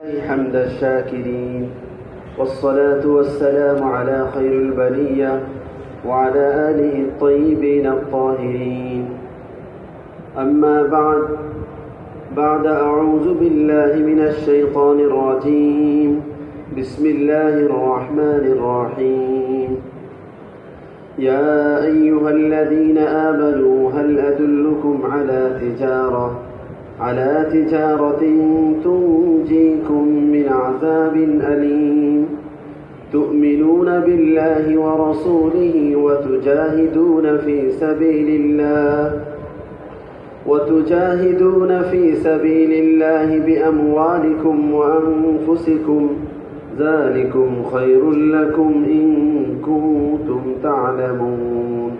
حمد الشاكرين والصلاة والسلام على خير البرية وعلى آله الطيبين الطاهرين. أما بعد أعوذ بالله من الشيطان الرجيم. بسم الله الرحمن الرحيم. يا أيها الذين آمنوا هل أدلكم على تجارة تنجيكم من عذاب أليم تؤمنون بالله ورسوله وتجاهدون في سبيل الله بأموالكم وأنفسكم ذلكم خير لكم إن كنتم تعلمون.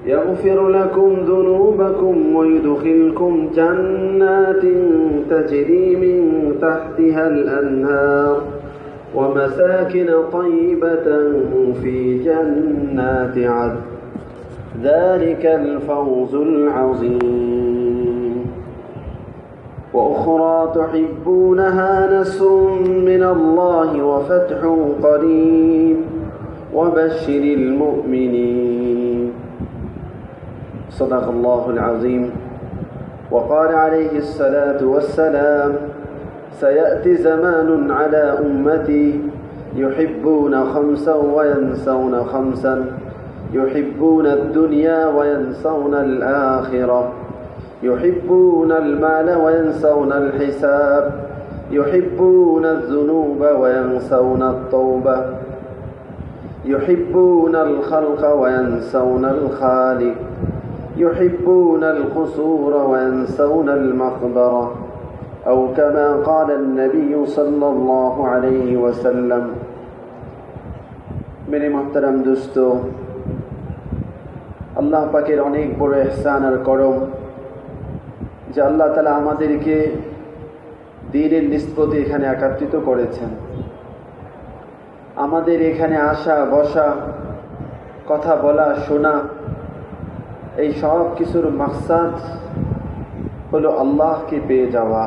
يغفر لكم ذنوبكم ويدخلكم جنات تجري من تحتها الأنهار ومساكن طيبة في جنات عدن ذلك الفوز العظيم. وأخرى تحبونها نصر من الله وفتح قريب وبشر المؤمنين. صدق الله العظيم. وقال عليه الصلاة والسلام: سيأتي زمان على أمتي يحبون خمسا وينسون خمسا، يحبون الدنيا وينسون الآخرة، يحبون المال وينسون الحساب، يحبون الذنوب وينسون التوبة، يحبون الخلق وينسون الخالق، يحبون القصور وينسون المقبرة، أو كما قال النبي صلى الله عليه وسلم. मेरे मोहतरम दोस्तों, আল্লাহ পাকের অনেক বড় ইহসান আর করম যে আল্লাহ তাআলা আমাদেরকে দ্বীনের নিসবতে এখানে একত্রিত করেছেন। আমাদের এখানে আসা বসা, কথা বলা, শোনা, এই সব কিছুর মাকসাদ হলো আল্লাহকে পেয়ে যাওয়া,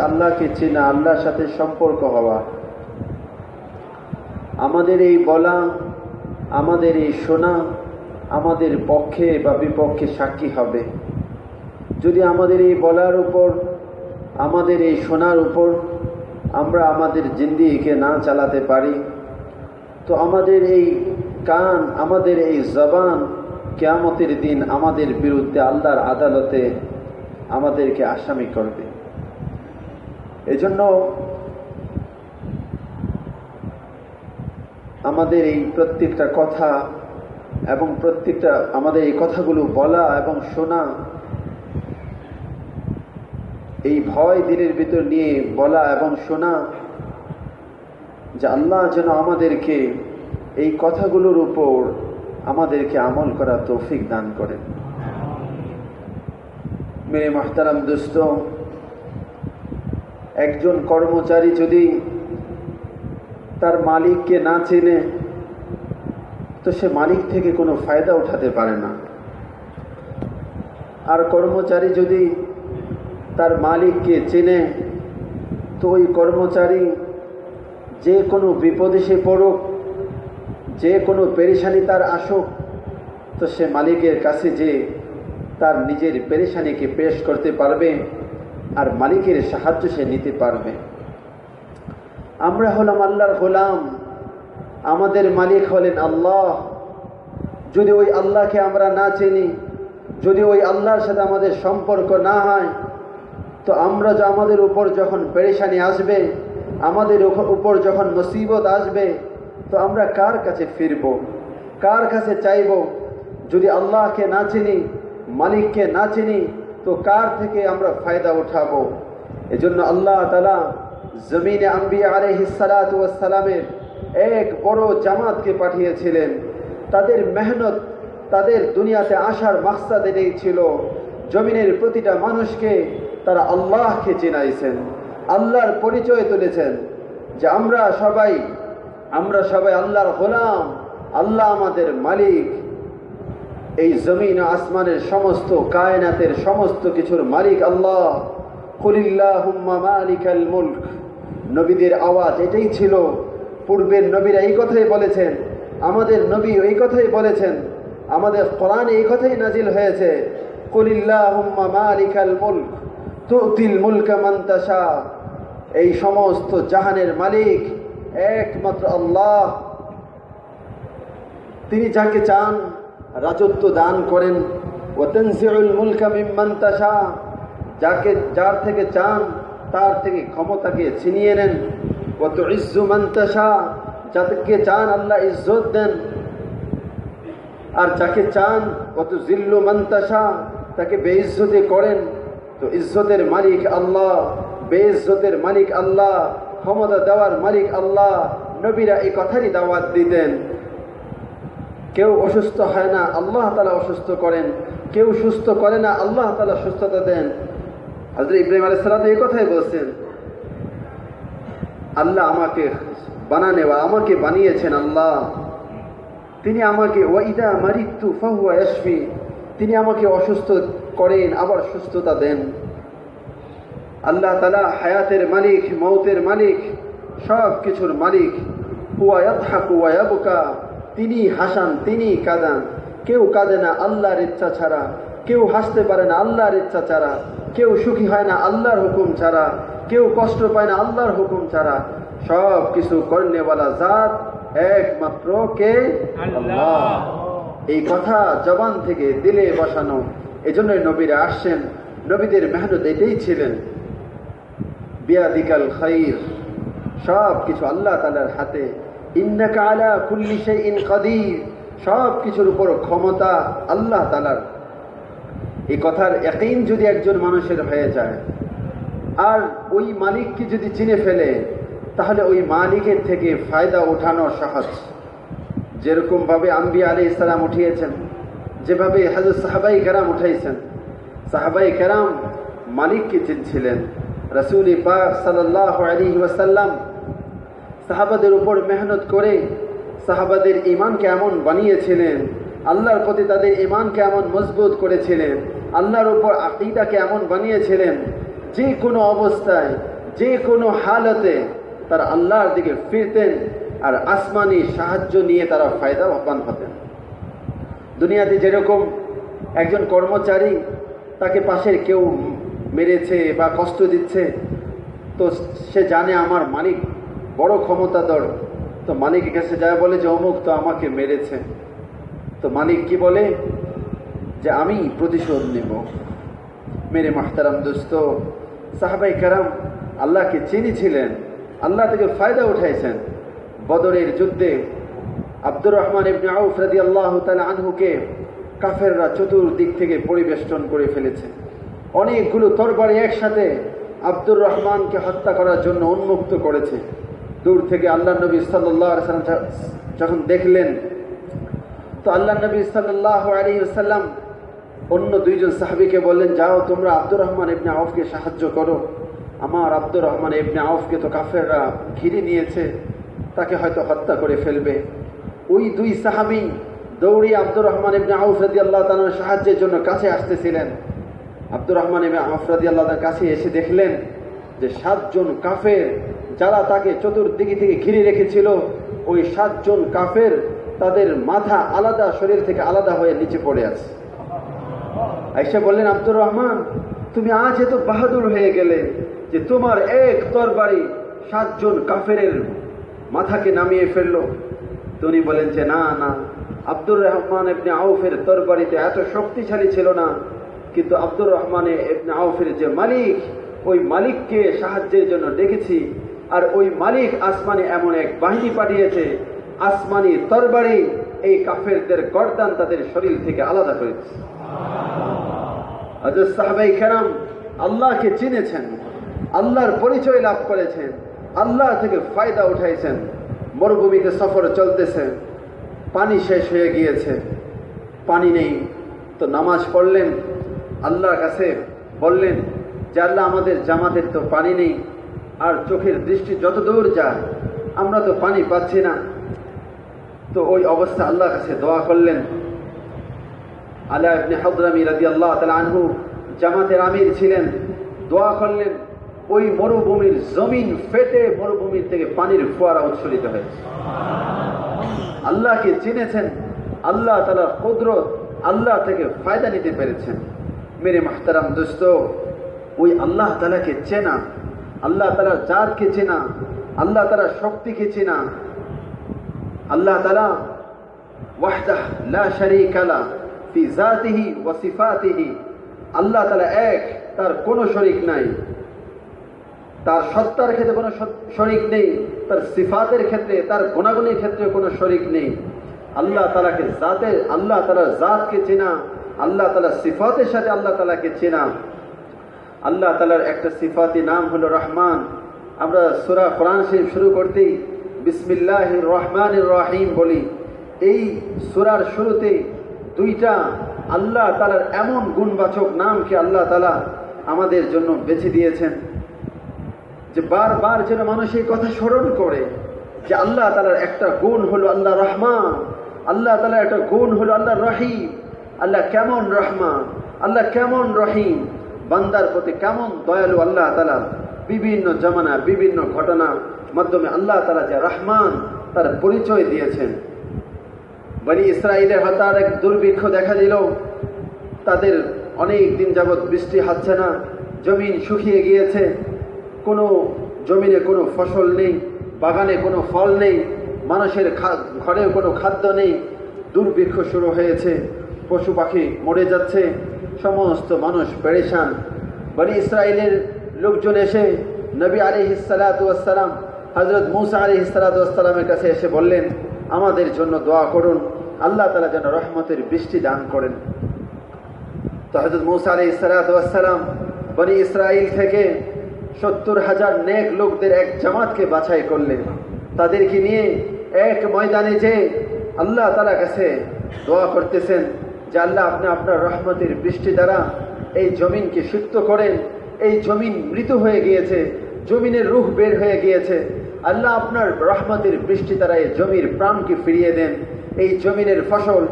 আল্লাহকে চেনা, আল্লাহর সাথে সম্পর্ক হওয়া। আমাদের এই বলা, আমাদের এই শোনা আমাদের পক্ষে বা বিপক্ষে সাক্ষী হবে। যদি আমাদের এই বলার উপর, আমাদের এই শোনার উপর আমরা আমাদের জিন্দেগিকে না চালাতে পারি, তো আমাদের এই কান, আমাদের এই জবান কিয়ামতের দিন আমাদের বিরুদ্ধে আল্লাহর আদালতে আমাদেরকে আসামি করবে। এজন্য আমাদের এই প্রত্যেকটা কথা এবং প্রত্যেকটা আমাদের এই কথাগুলো বলা এবং শোনা, এই ভয় দিলের ভিতর নিয়ে বলা এবং শোনা যে আল্লাহ যেন আমাদেরকে এই কথাগুলোর উপর আমাদেরকে আমল করা তৌফিক দান করেন। মেরে মুহতারাম দোস্ত, একজন কর্মচারী যদি তার মালিককে না চেনে তো সে মালিক থেকে কোনো ফায়দা উঠাতে পারে না। আর কর্মচারী যদি তার মালিককে চেনে তো ওই কর্মচারী যে কোনো বিপদে সে পড়ুক, যে কোনো পেরেশানি তার আসুক, তো সে মালিকের কাছে যে তার নিজের পেরেশানিকে পেশ করতে পারবে আর মালিকের সাহায্য সে নিতে পারবে। আমরা হলাম আল্লাহর গোলাম, আমাদের মালিক হলেন আল্লাহ। যদি ওই আল্লাহকে আমরা না চিনি, যদি ওই আল্লাহর সাথে আমাদের সম্পর্ক না হয়, তো আমরা আমাদের উপর যখন পেরেশানি আসবে, আমাদের উপর যখন মুসিবত আসবে, তো আমরা কার কাছে ফিরব, কার কাছে চাইব? যদি আল্লাহকে না চিনি, মালিককে না চিনি, তো কার থেকে আমরা ফায়দা উঠাবো? এজন্য আল্লাহ তাআলা জমিনে আম্বিয়া আলাইহিস সালাতু ওয়াস সালামের এক বড় জামাতকে পাঠিয়েছিলেন। তাদের মেহনত, তাদের দুনিয়াতে আসার মাকসাদ এটাই ছিল, জমিনের প্রতিটা মানুষকে তারা আল্লাহকে চিনাইছেন, আল্লাহর পরিচয় তুলেছেন যে আমরা সবাই আল্লাহর গোলাম, আল্লাহ আমাদের মালিক। এই জমিন আসমানের সমস্ত কায়নাতের সমস্ত কিছুর মালিক আল্লাহ। কুলিল্লাহুম্মা মালিকাল মুলক নবীদের আওয়াজ এটাই ছিল। পূর্বের নবীরা এই কথাই বলেছেন, আমাদের নবী এই কথাই বলেছেন, আমাদের কোরআনে এই কথাই নাজিল হয়েছে, কুলিল্লাহুম্মা মালিকাল মুলক তুতিল মুলকা মান তাশা। এই সমস্ত জাহানের মালিক একমাত্র আল্লাহ। তিনি যাকে চান রাজত্ব দান করেন। ওয়া তানজিউল মুলকা মিম্মান তাশা, যার থেকে চান তার থেকে ক্ষমতাকে ছিনিয়ে নেন। ওয়া তুইজ্জু মান তাশা, যাকে চান আল্লাহ ইজ্জত দেন। আর যাকে চান ওয়া তুযিল্লু মান তাশা, তাকে বেইজ্জতি করেন। তো ইজ্জতের মালিক আল্লাহ, বেইজ্জতের মালিক আল্লাহ, ক্ষমতা দেওয়ার মালিক আল্লাহ। নবীরা এই কথারই দাওয়াত দিতেন। কেউ অসুস্থ হয় না, আল্লাহ তাআলা অসুস্থ করেন। কেউ সুস্থ করে না, আল্লাহ তাআলা সুস্থতা দেন। হযরত ইব্রাহিম আলাইহিস সালাম এই কথাই বলছেন, আল্লাহ আমাকে আমাকে বানিয়েছেন আল্লাহ। তিনি আমাকে ওয়াইদা মারিতু ফাহুয়া ইয়াশফি, তিনি আমাকে অসুস্থ করেন আবার সুস্থতা দেন। আল্লাহ তাআলা হায়াতের মালিক, মওতের মালিক, সব কিছুর মালিক। হুয়া ইয়াদহাকু ওয়া ইয়াবকা, তিনি হাসান, তিনি কাঁদান। কেউ কাঁদে না আল্লাহর ইচ্ছা ছাড়া, কেউ হাসতে পারে না আল্লাহর ইচ্ছা ছাড়া, কেউ সুখী হয় না আল্লাহর হুকুম ছাড়া, কেউ কষ্ট পায় না আল্লাহর হুকুম ছাড়া। সব কিছু করনেওয়ালা জাত একমাত্র কে? আল্লাহ। এই কথা জবান থেকে দিলে বসানো। এজন্যই নবীরা আসছেন। নবীদের মেহনত এটাই ছিলেন, বিয়াদিকাল খাইর, সব কিছু আল্লাহ তাআলার হাতে। ইন্নাকা আলা কুল্লি শাইইন কাদির, সব কিছুর উপর ক্ষমতা আল্লাহ তাআলার। এই কথার ইয়াকিন যদি একজন মানুষের হয়ে যায়, আর ওই মালিককে যদি চিনে ফেলে, তাহলে ওই মালিকের থেকে ফায়দা ওঠানো সহজ। যেরকম ভাবে আম্বিয়া আলাইহিস সালাম উঠিয়েছেন, যেভাবে হযরত সাহাবায়ে কেরাম উঠাইছেন। সাহাবায়ে কেরাম মালিককে চিনছিলেন। রাসূল পাক সাল্লাল্লাহু আলাইহি ওয়াসাল্লাম সাহাবাদের উপর মেহনত করে সাহাবাদের ঈমানকে এমন বানিয়েছিলেন, আল্লাহর প্রতি তাদের ঈমানকে এমন মজবুত করেছিলেন, আল্লাহর উপর আকীদাকে এমন বানিয়েছিলেন, যে কোনো অবস্থায়, যে কোনো হালতে তারা আল্লাহর দিকে ফিরতেন আর আসমানি সাহায্য নিয়ে তারা ফায়দাবান হতেন। দুনিয়াতে যেরকম একজন কর্মচারী, তাকে পাশের কেউ মেরেছে বা কষ্ট দিচ্ছে, তো সে জানে আমার মালিক বড় ক্ষমতাধর, তো মালিকের কাছে যায় বলে যে অমুক তো আমাকে মেরেছে। তো মালিক কি বলে যে আমি প্রতিশোধ নেব। মেরে মাহতারাম দোস্ত, সাহাবায়ে কেরাম আল্লাহকে চিনেছিলেন, আল্লাহ থেকে ফায়দা উঠাইছেন। বদরের যুদ্ধে আব্দুর রহমান ইবনে আউফ রাদিয়াল্লাহু তাআলা আনহুকে কাফেররা চতুর্দিক থেকে পরিবেষ্টন করে ফেলেছে। অনেকগুলো তরবারি একসাথে আব্দুর রহমানকে হত্যা করার জন্য উন্মুক্ত করেছে। দূর থেকে আল্লাহ নবী সাল্লাল্লাহু আলাইহি ওয়াসাল্লাম যখন দেখলেন, তো আল্লাহ নবী সাল্লাল্লাহু আলাইহি ওয়াসাল্লাম অন্য দুইজন সাহাবীকে বললেন, যাও তোমরা আব্দুর রহমান ইবনে আউফকে সাহায্য করো। আমার আব্দুর রহমান ইবনে আউফকে তো কাফেররা ঘিরে নিয়েছে, তাকে হয়তো হত্যা করে ফেলবে। ওই দুই সাহাবী দৌড়ে আব্দুর রহমান ইবনে আউফ রাদিয়াল্লাহু তাআলার সাহায্যের জন্য কাছে আসতেছিলেন। আব্দুর রহমান ইবনে আউফ রাদিয়াল্লাহু তাআলার কাছে এসে দেখলেন যে 7 জন কাফের, যারা তাকে চতুর্দিকে থেকে ঘিরে রেখেছিল, ওই 7 জন কাফের তাদের মাথা আলাদা, শরীর থেকে আলাদা হয়ে নিচে পড়ে আছে। আয়েশা বললেন, আব্দুর রহমান, তুমি আজ এত বাহাদুর হয়ে গেলে যে তোমার এক তরবারি 7 জন কাফেরের মাথাকে নামিয়ে ফেললো। তিনি বলেন যে না না, আব্দুর রহমান ইবনে আউফের তরবারিতে এত শক্তিশালী ছিল না, কিন্তু আব্দুর রহমান ইবনে আউফের যে মালিক, ওই মালিককে সাহায্যের জন্য ডেকেছি, আর ওই মালিক আসমানে এমন এক বাহিনী পাঠিয়েছে, আসমানি তরবারি এই কাফেরদের গর্দান তাদের শরীর থেকে আলাদা করেছে। হযরত সাহাবায়ে কেরাম আল্লাহকে চিনেছেন, আল্লাহর পরিচয় লাভ করেছেন, আল্লাহ থেকে ফায়দা উঠাইছেন। মরুভূমিতে সফর চলতেছে, পানি শেষ হয়ে গিয়েছে, পানি নেই, তো নামাজ পড়লেন, আল্লাহর কাছে বললেন যে আল্লাহ, আমাদের জামাতের তো পানি নেই, আর চোখের দৃষ্টি যত দূর যায় আমরা তো পানি পাচ্ছি না। তো ওই অবস্থা আল্লাহর কাছে দোয়া করলেন। আলা ইবনে হাদরামি রাদিয়াল্লাহু তাআলা আনহু জামাতের আমির ছিলেন, দোয়া করলেন ওই মরুভূমির জমিন ফেটে মরুভূমির থেকে পানির ফোয়ারা উচ্ছ্বলিত হয়েছে। আল্লাহকে চিনেছেন, আল্লাহ তাআলার কুদরত, আল্লাহ থেকে ফায়দা নিতে পেরেছেন। মেরে মাহতারাম দোস্ত, ওই আল্লাহ তাআলাকে চেনা, আল্লাহ তাআলার জাতকে চেনা, আল্লাহ তাআলার শক্তিকে চেনা। আল্লাহ তাআলা ওয়াহদাহ লা শারীকা লা ফি যাতিহি ওয়া সিফাতিহি, আল্লাহ তাআলা এক, তার কোনো শরীক নাই। তার সত্তার ক্ষেত্রে কোনো শরীক নেই, তার সিফাতের ক্ষেত্রে, তার গুণাগুণের ক্ষেত্রে কোনো শরীক নেই। আল্লাহ তাআলাকে জাতের, আল্লাহ তাআলার জাতকে চেনা, আল্লাহ তাআলার সিফাতের সাথে আল্লাহ তাআলাকে চেনা। আল্লাহ তাআলার একটা সিফাতি নাম হলো রহমান। আমরা সূরা কোরআন শরীফ শুরু করতেই বিসমিল্লাহির রহমানির রহিম বলি। এই সূরার শুরুতে দুইটা আল্লাহ তাআলার এমন গুণবাচক নামকে আল্লাহ তাআলা আমাদের জন্য বেছে দিয়েছেন যে বারবার যেন মানুষ এই কথা স্মরণ করে যে আল্লাহ তাআলার একটা গুণ হলো আল্লাহ রহমান, আল্লাহ তাআলার একটা গুণ হলো আল্লাহ রহিম। আল্লাহ কেমন রহমান, আল্লাহ কেমন রহিম, বান্দার প্রতি কেমন দয়ালু আল্লাহ তাআলা। বিভিন্ন জামানা, বিভিন্ন ঘটনার মাধ্যমে আল্লাহ তাআলা যে রহমান তার পরিচয় দিয়েছেন। বনি ইসরাইলের হঠাৎ এক দুর্ভিক্ষ দেখা দিল, তাদের অনেক দিন যাবৎ বৃষ্টি হচ্ছে না, জমিন শুকিয়ে গিয়েছে, কোনো জমিনে কোনো ফসল নেই, বাগানে কোনো ফল নেই, মানুষের ঘরেও কোনো খাদ্য নেই। দুর্ভিক্ষ শুরু হয়েছে, পশু পাখি মরে যাচ্ছে, সমস্ত মানুষ পেরেশান। বনি ইসরাইলের লোকজন এসে নবী আলাইহিস সালাতু ওয়াস সালাম, হযরত মূসা আলাইহিস সালাতু ওয়াস সালামের কাছে এসে বললেন, আমাদের জন্য দোয়া করুন, আল্লাহ তাআলা যেন রহমতের বৃষ্টি দান করেন। তো হযরত মূসা আলাইহিস সালাতু ওয়াস সালাম বনি ইসরাইল থেকে 70,000 নেক লোকদের এক জামাতকে বাছাই করলেন। তাদেরকে নিয়ে এক ময়দানে যে আল্লাহ তাআলার কাছে দোয়া করতেছেন যে আল্লাহ আপনি আপনার রহমতের বৃষ্টি দ্বারা এই জমিনকে সিক্ত করেন। এই জমিন মৃত হয়ে গিয়েছে, জমিনের রূহ বের হয়ে গিয়েছে। আল্লাহ আপনার রহমতের বৃষ্টি দ্বারা এই জমির প্রাণকে ফিরিয়ে দেন। এই জমিনের ফসল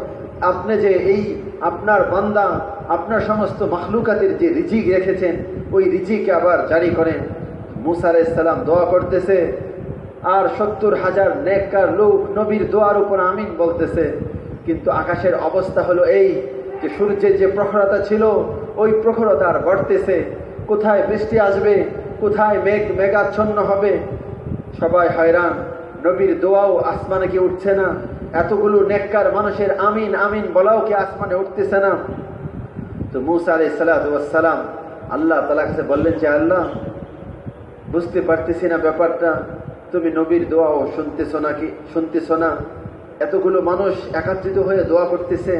আপনি যে এই আপনার বান্দা, আপনার সমস্ত মাখলুকাতের যে রিজিক রেখেছেন, ওই রিজিককে আবার জারি করেন। মূসা আলাইহিস সালাম দোয়া করতেছে, আর 70,000 নেককার লোক নবীর দোয়ার উপর আমিন বলতেছে। কিন্তু আকাশের অবস্থা হলো এই যে সূর্যের যে প্রখরতা ছিল, ওই প্রখরতা আর বাড়তেছে। কোথায় বৃষ্টি আসবে, কোথায় মেঘাচ্ছন্ন হবে, সবাই হয়রান। নবীর দোয়াও আসমানে কি উঠছে না, এতগুলো নেককার মানুষের আমিন আমিন বলাও কি আসমানে উঠতেছে না। তো মূসা আলাইহিস সালাতু ওয়াস সালাম আল্লাহ তাআলার কাছে বললেন যে আল্লাহ, বুঝতে পারতেছি না ব্যাপারটা, তুমি নবীর দোয়াও শুনতেছো না, এতগুলো মানুষ একত্রিত হয়ে দোয়া করতেছে।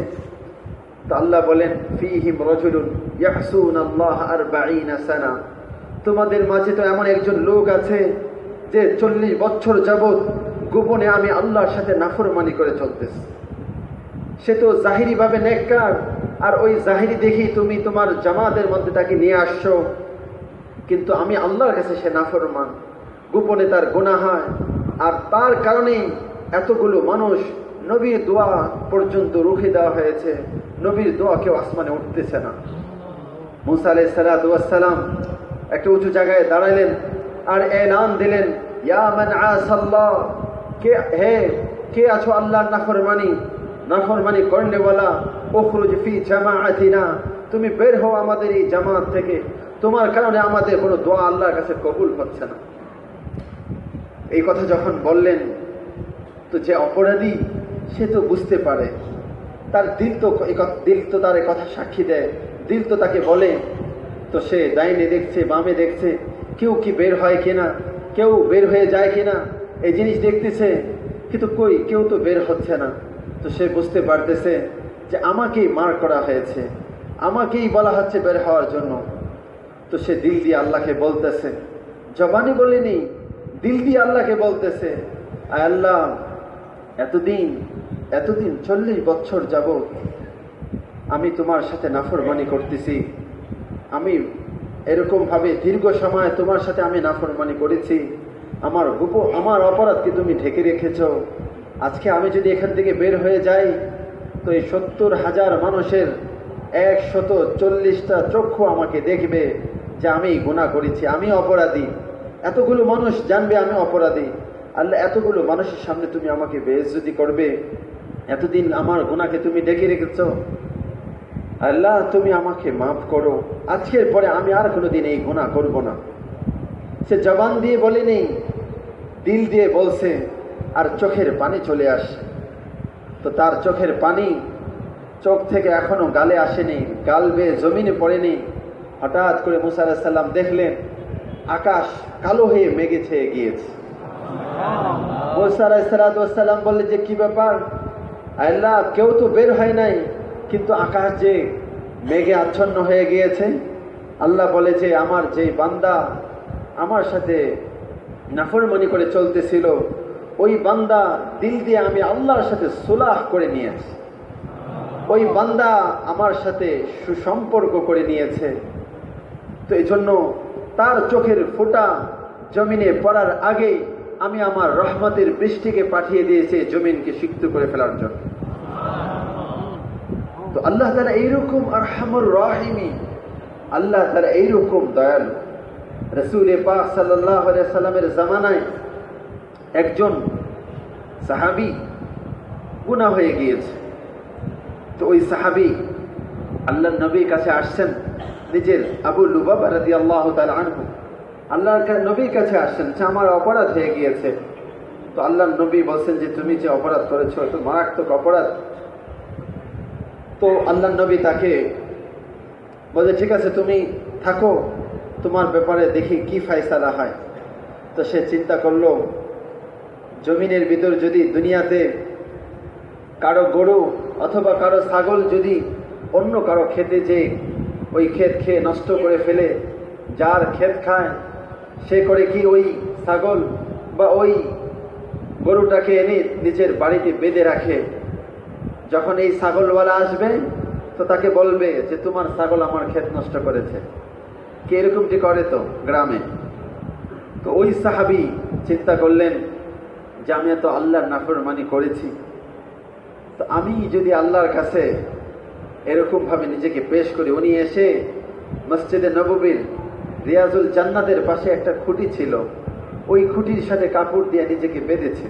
তো আল্লাহ বলেন, ফীহিম রাজুলুন ইয়াহসুনাল্লাহ 40 সানা, তোমাদের মাঝে তো এমন একজন লোক আছে যে 40 বছর যাবৎ গোপনে আমি আল্লাহর সাথে নাফরমানি করে চলতেছে। সে তো জাহিরিভাবে নেককার, আর ওই জাহিরি দেখি তুমি তোমার জামাতের মধ্যে তাকে নিয়ে আসছো, কিন্তু আমি আল্লাহর কাছে সে নাফরমান, গোপনে তার গুনাহ হয়। আর তার কারণেই এতগুলো মানুষ নবীর দোয়া পর্যন্ত রুখে দেওয়া হয়েছে, নবীর দোয়া কেউ আসমানে উঠতেছে না। মূসা আলাইহিস সালাতু ওয়াস সালাম একটা উঁচু জায়গায় দাঁড়ালেন আর এলান দিলেন, ইয়া মান আসাল্লাহ, কে আছো আল্লাহর নাফরমানি করনেওয়ালা, উখরুজ ফি জামাআতিনা, তুমি বের হও আমাদের এই জামাত থেকে, তোমার কারণে আমাদের কোনো দোয়া আল্লাহর কাছে কবুল হচ্ছে না। এই কথা যখন বললেন, তো যে অপরাধী সে তো বুঝতে পারে, তার দিল তো তার এই কথা সাক্ষী দেয়, দিল তো তাকে বলে। তো সে ডাইনে দেখছে, বামে দেখছে, কেউ কি বের হয় কিনা, কেউ বের হয়ে যায় কিনা, এই জিনিস দেখতেছে, কিন্তু কেউ তো বের হচ্ছে না। তো সে বুঝতে পারতেছে যে আমাকেই মার করা হয়েছে, আমাকেই বলা হচ্ছে বের হওয়ার জন্য। তো সে দিল দিয়ে আল্লাহকে বলতেছে, জবানি বলেনি, দিল দিয়ে আল্লাহকে বলতেছে, আয় আল্লাহ, এতদিন 40 বছর যাবৎ আমি তোমার সাথে নাফরমানি করতেছি, আমি এরকমভাবে দীর্ঘ সময় তোমার সাথে আমি নাফরমানি করেছি, আমার অপরাধকে তুমি ঢেকে রেখেছ। আজকে আমি যদি এখান থেকে বের হয়ে যাই, তো এই 70,000 মানুষের 140টা চক্ষু আমাকে দেখবে, যে আমি গুনাহ করেছি, আমি অপরাধী, এতগুলো মানুষ জানবে আমি অপরাধী। আল্লাহ, এতগুলো মানুষের সামনে তুমি আমাকে বেইজ্জতি করবে? এতদিন আমার গুনাহকে তুমি ঢেকে রেখেছ। আল্লাহ, তুমি আমাকে মাফ করো, আজকের পরে আমি আর কোনোদিন এই গুনাহ করব না। সে জবান দিয়ে বলেনি, দিল দিয়ে বলছে, আর চোখের পানি চলে আসে। তো তার চোখের পানি চোখ থেকে এখনো গালে আসেনি, গাল বেয়ে জমিনে পড়েনি। হঠাৎ করে মুসা আলাইহিস সালাম দেখলেন আকাশ কালো হয়ে মেঘে ছেয়ে গিয়েছে। মুসা আলাইহিস সালাম বললেন যে কি ব্যাপার? আল্লাহ, কেউ তো বের হয় নাই, কিন্তু আকাশ যে মেঘে আচ্ছন্ন হয়ে গিয়েছে। আল্লাহ বলে যে আমার যে বান্দা আমার সাথে নাফরমানি করে চলতেছিল, ওই বান্দা দিল দিয়ে আমি আল্লাহর সাথে সুলাহ করে নিয়েছি, ওই বান্দা আমার সাথে সুসম্পর্ক করে নিয়েছে। তো এই জন্য তার চোখের ফোঁটা জমিনে পড়ার আগেই আমি আমার রহমতের বৃষ্টিকে পাঠিয়ে দিয়েছি জমিনকে সিক্ত করে ফেলার জন্য। তো আল্লাহ তাআলা এইরকম আরহামুর রাহিমিন, আল্লাহ তাআলা এইরকম দয়ালু। রাসূল পাক সাল্লাল্লাহু আলাইহি সাল্লামের জামানায় একজন সাহাবী গুনাহ হয়ে গিয়েছে। তো ওই সাহাবী আল্লাহর নবীর কাছে আসছেন, নিজের আবু লুবাবা রাদিয়াল্লাহু তাআলা আনহু আল্লাহর নবীর কাছে আসছেন যে আমার অপরাধ হয়ে গিয়েছে। তো আল্লাহর নবী বলছেন যে তুমি যে অপরাধ করেছো তো মারাত্মক অপরাধ। তো আল্লাহর নবী তাকে বলে ঠিক আছে তুমি থাকো, তোমার ব্যাপারে দেখি কি ফায়সালা হয়। তো সে চিন্তা করলো, জমিনের ভিতর যদি দুনিয়াতে কারো গরু অথবা কারো ছাগল যদি অন্য কারো খেতে যে ওই ক্ষেত খেয়ে নষ্ট করে ফেলে, যার ক্ষেত খায় সে করে কি ওই ছাগল বা ওই গরুটাকে এনে নিজের বাড়িতে বেঁধে রাখে। যখন এই ছাগলওয়ালা আসবে তো তাকে বলবে যে তোমার ছাগল আমার ক্ষেত নষ্ট করেছে। কে এরকমটি করে তো গ্রামে? তো ওই সাহাবী চিন্তা করলেন যে আমি তো আল্লাহর নাফরমানি করেছি, তো আমি যদি আল্লাহর কাছে এরকম ভাবে নিজেকে পেশ করি। উনি এসে মসজিদে নববীর রিয়াজুল জান্নাতের পাশে একটা খুঁটি ছিল, ওই খুঁটির সাথে কাপড় দিয়ে নিজেকে বেঁধেছে।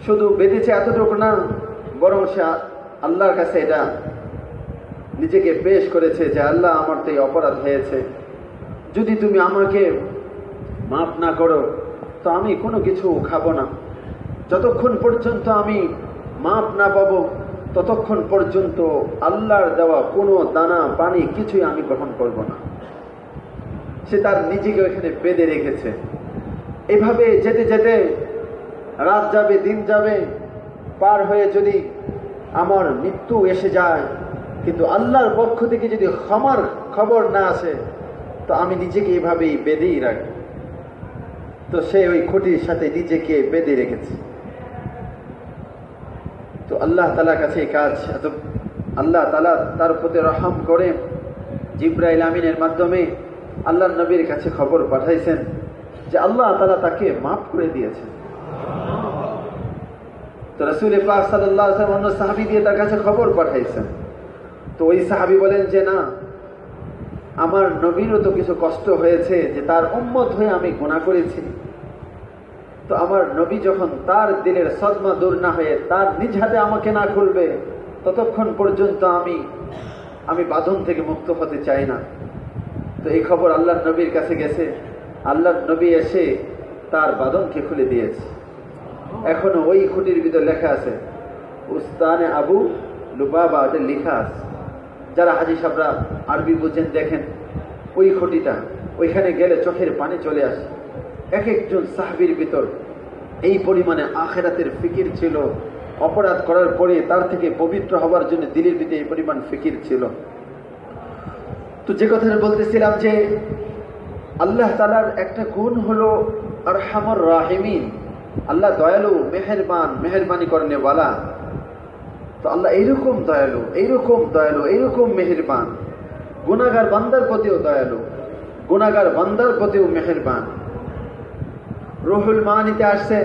শুধু বেঁধেছে এতটুকু না, বরং সে আল্লাহর কাছে এটা নিজেকে পেশ করেছে যে আল্লাহ আমার তো এই অপরাধ হয়েছে, যদি তুমি আমাকে মাফ না করো তো আমি কোনো কিছু খাবো না। যতক্ষণ পর্যন্ত আমি মাফ না পাবো ততক্ষণ পর্যন্ত আল্লাহর দেওয়া কোনো দানা পানি কিছুই আমি গ্রহণ করব না। সে তার নিজেকে ওইখানে বেঁধে রেখেছে। এভাবে যেতে যেতে রাত যাবে, দিন যাবে, পার হয়ে যদি আমার মৃত্যু এসে যায় কিন্তু আল্লাহর পক্ষ থেকে যদি ক্ষমার খবর না আসে তো আমি নিজেকে এভাবেই বেঁধেই রাখি। তো সে ওই খুঁটির সাথে নিজেকে বেঁধে রেখেছে। তো আল্লাহ তাআলার কাছে এই কাজ এত, আল্লাহ তাআলা তার প্রতি রহম করে জিবরাইল আমিনের মাধ্যমে আল্লাহর নবীর কাছে খবর পাঠাইছেন যে আল্লাহ তাআলা তাকে মাফ করে দিয়েছেন। তো রাসূল পাক সাল্লাল্লাহু আলাইহি ওয়াসাল্লাম অন্য সাহাবী দিয়ে তার কাছে খবর পাঠাইছেন। তো ওই সাহাবী বলেন যে না, আমার নবীরও তো কিছু কষ্ট হয়েছে যে তার উম্মত হয়ে আমি গুনাহ করেছি। তো আমার নবী যখন তার দিলের সদমা দূর না হয়ে তার নিজ হাতে আমাকে না খুলবে ততক্ষণ পর্যন্ত আমি বাঁধন থেকে মুক্ত হতে চাই না। তো এই খবর আল্লাহর নবীর কাছে গেছে। আল্লাহর নবী এসে তার বাঁধনকে খুলে দিয়েছে। এখনো ওই খুঁটির ভিতর লেখা আছে উস্তানে আবু লুবাবা, ওটা লেখা আছে। যারা হাজি সাহেবরা আরবি বুঝেন দেখেন ওই খুঁটিটা, ওইখানে গেলে চোখের পানি চলে আসে। এক একজন সাহাবীর ভিতর এই পরিমাণে আখিরাতের ফিকির ছিল, অপরাধ করার পরে তার থেকে পবিত্র হবার জন্য দিলের ভিতরে এই পরিমাণ ফিকির ছিল। তো যে কথাটা বলতেছিলাম যে আল্লাহ তাআলার একটা গুণ হলো আরহামুর রাহিমিন, আল্লাহ দয়ালু, মেহেরবান, মেহেরবানি করনে ওয়ালা। তো আল্লাহ এইরকম দয়ালু, এইরকম দয়ালু, এইরকম মেহেরবান, গুনাহগার বান্দার প্রতিও দয়ালু, গুনাহগার বান্দার প্রতিও মেহেরবান। রুহুল মানিতে আসছে,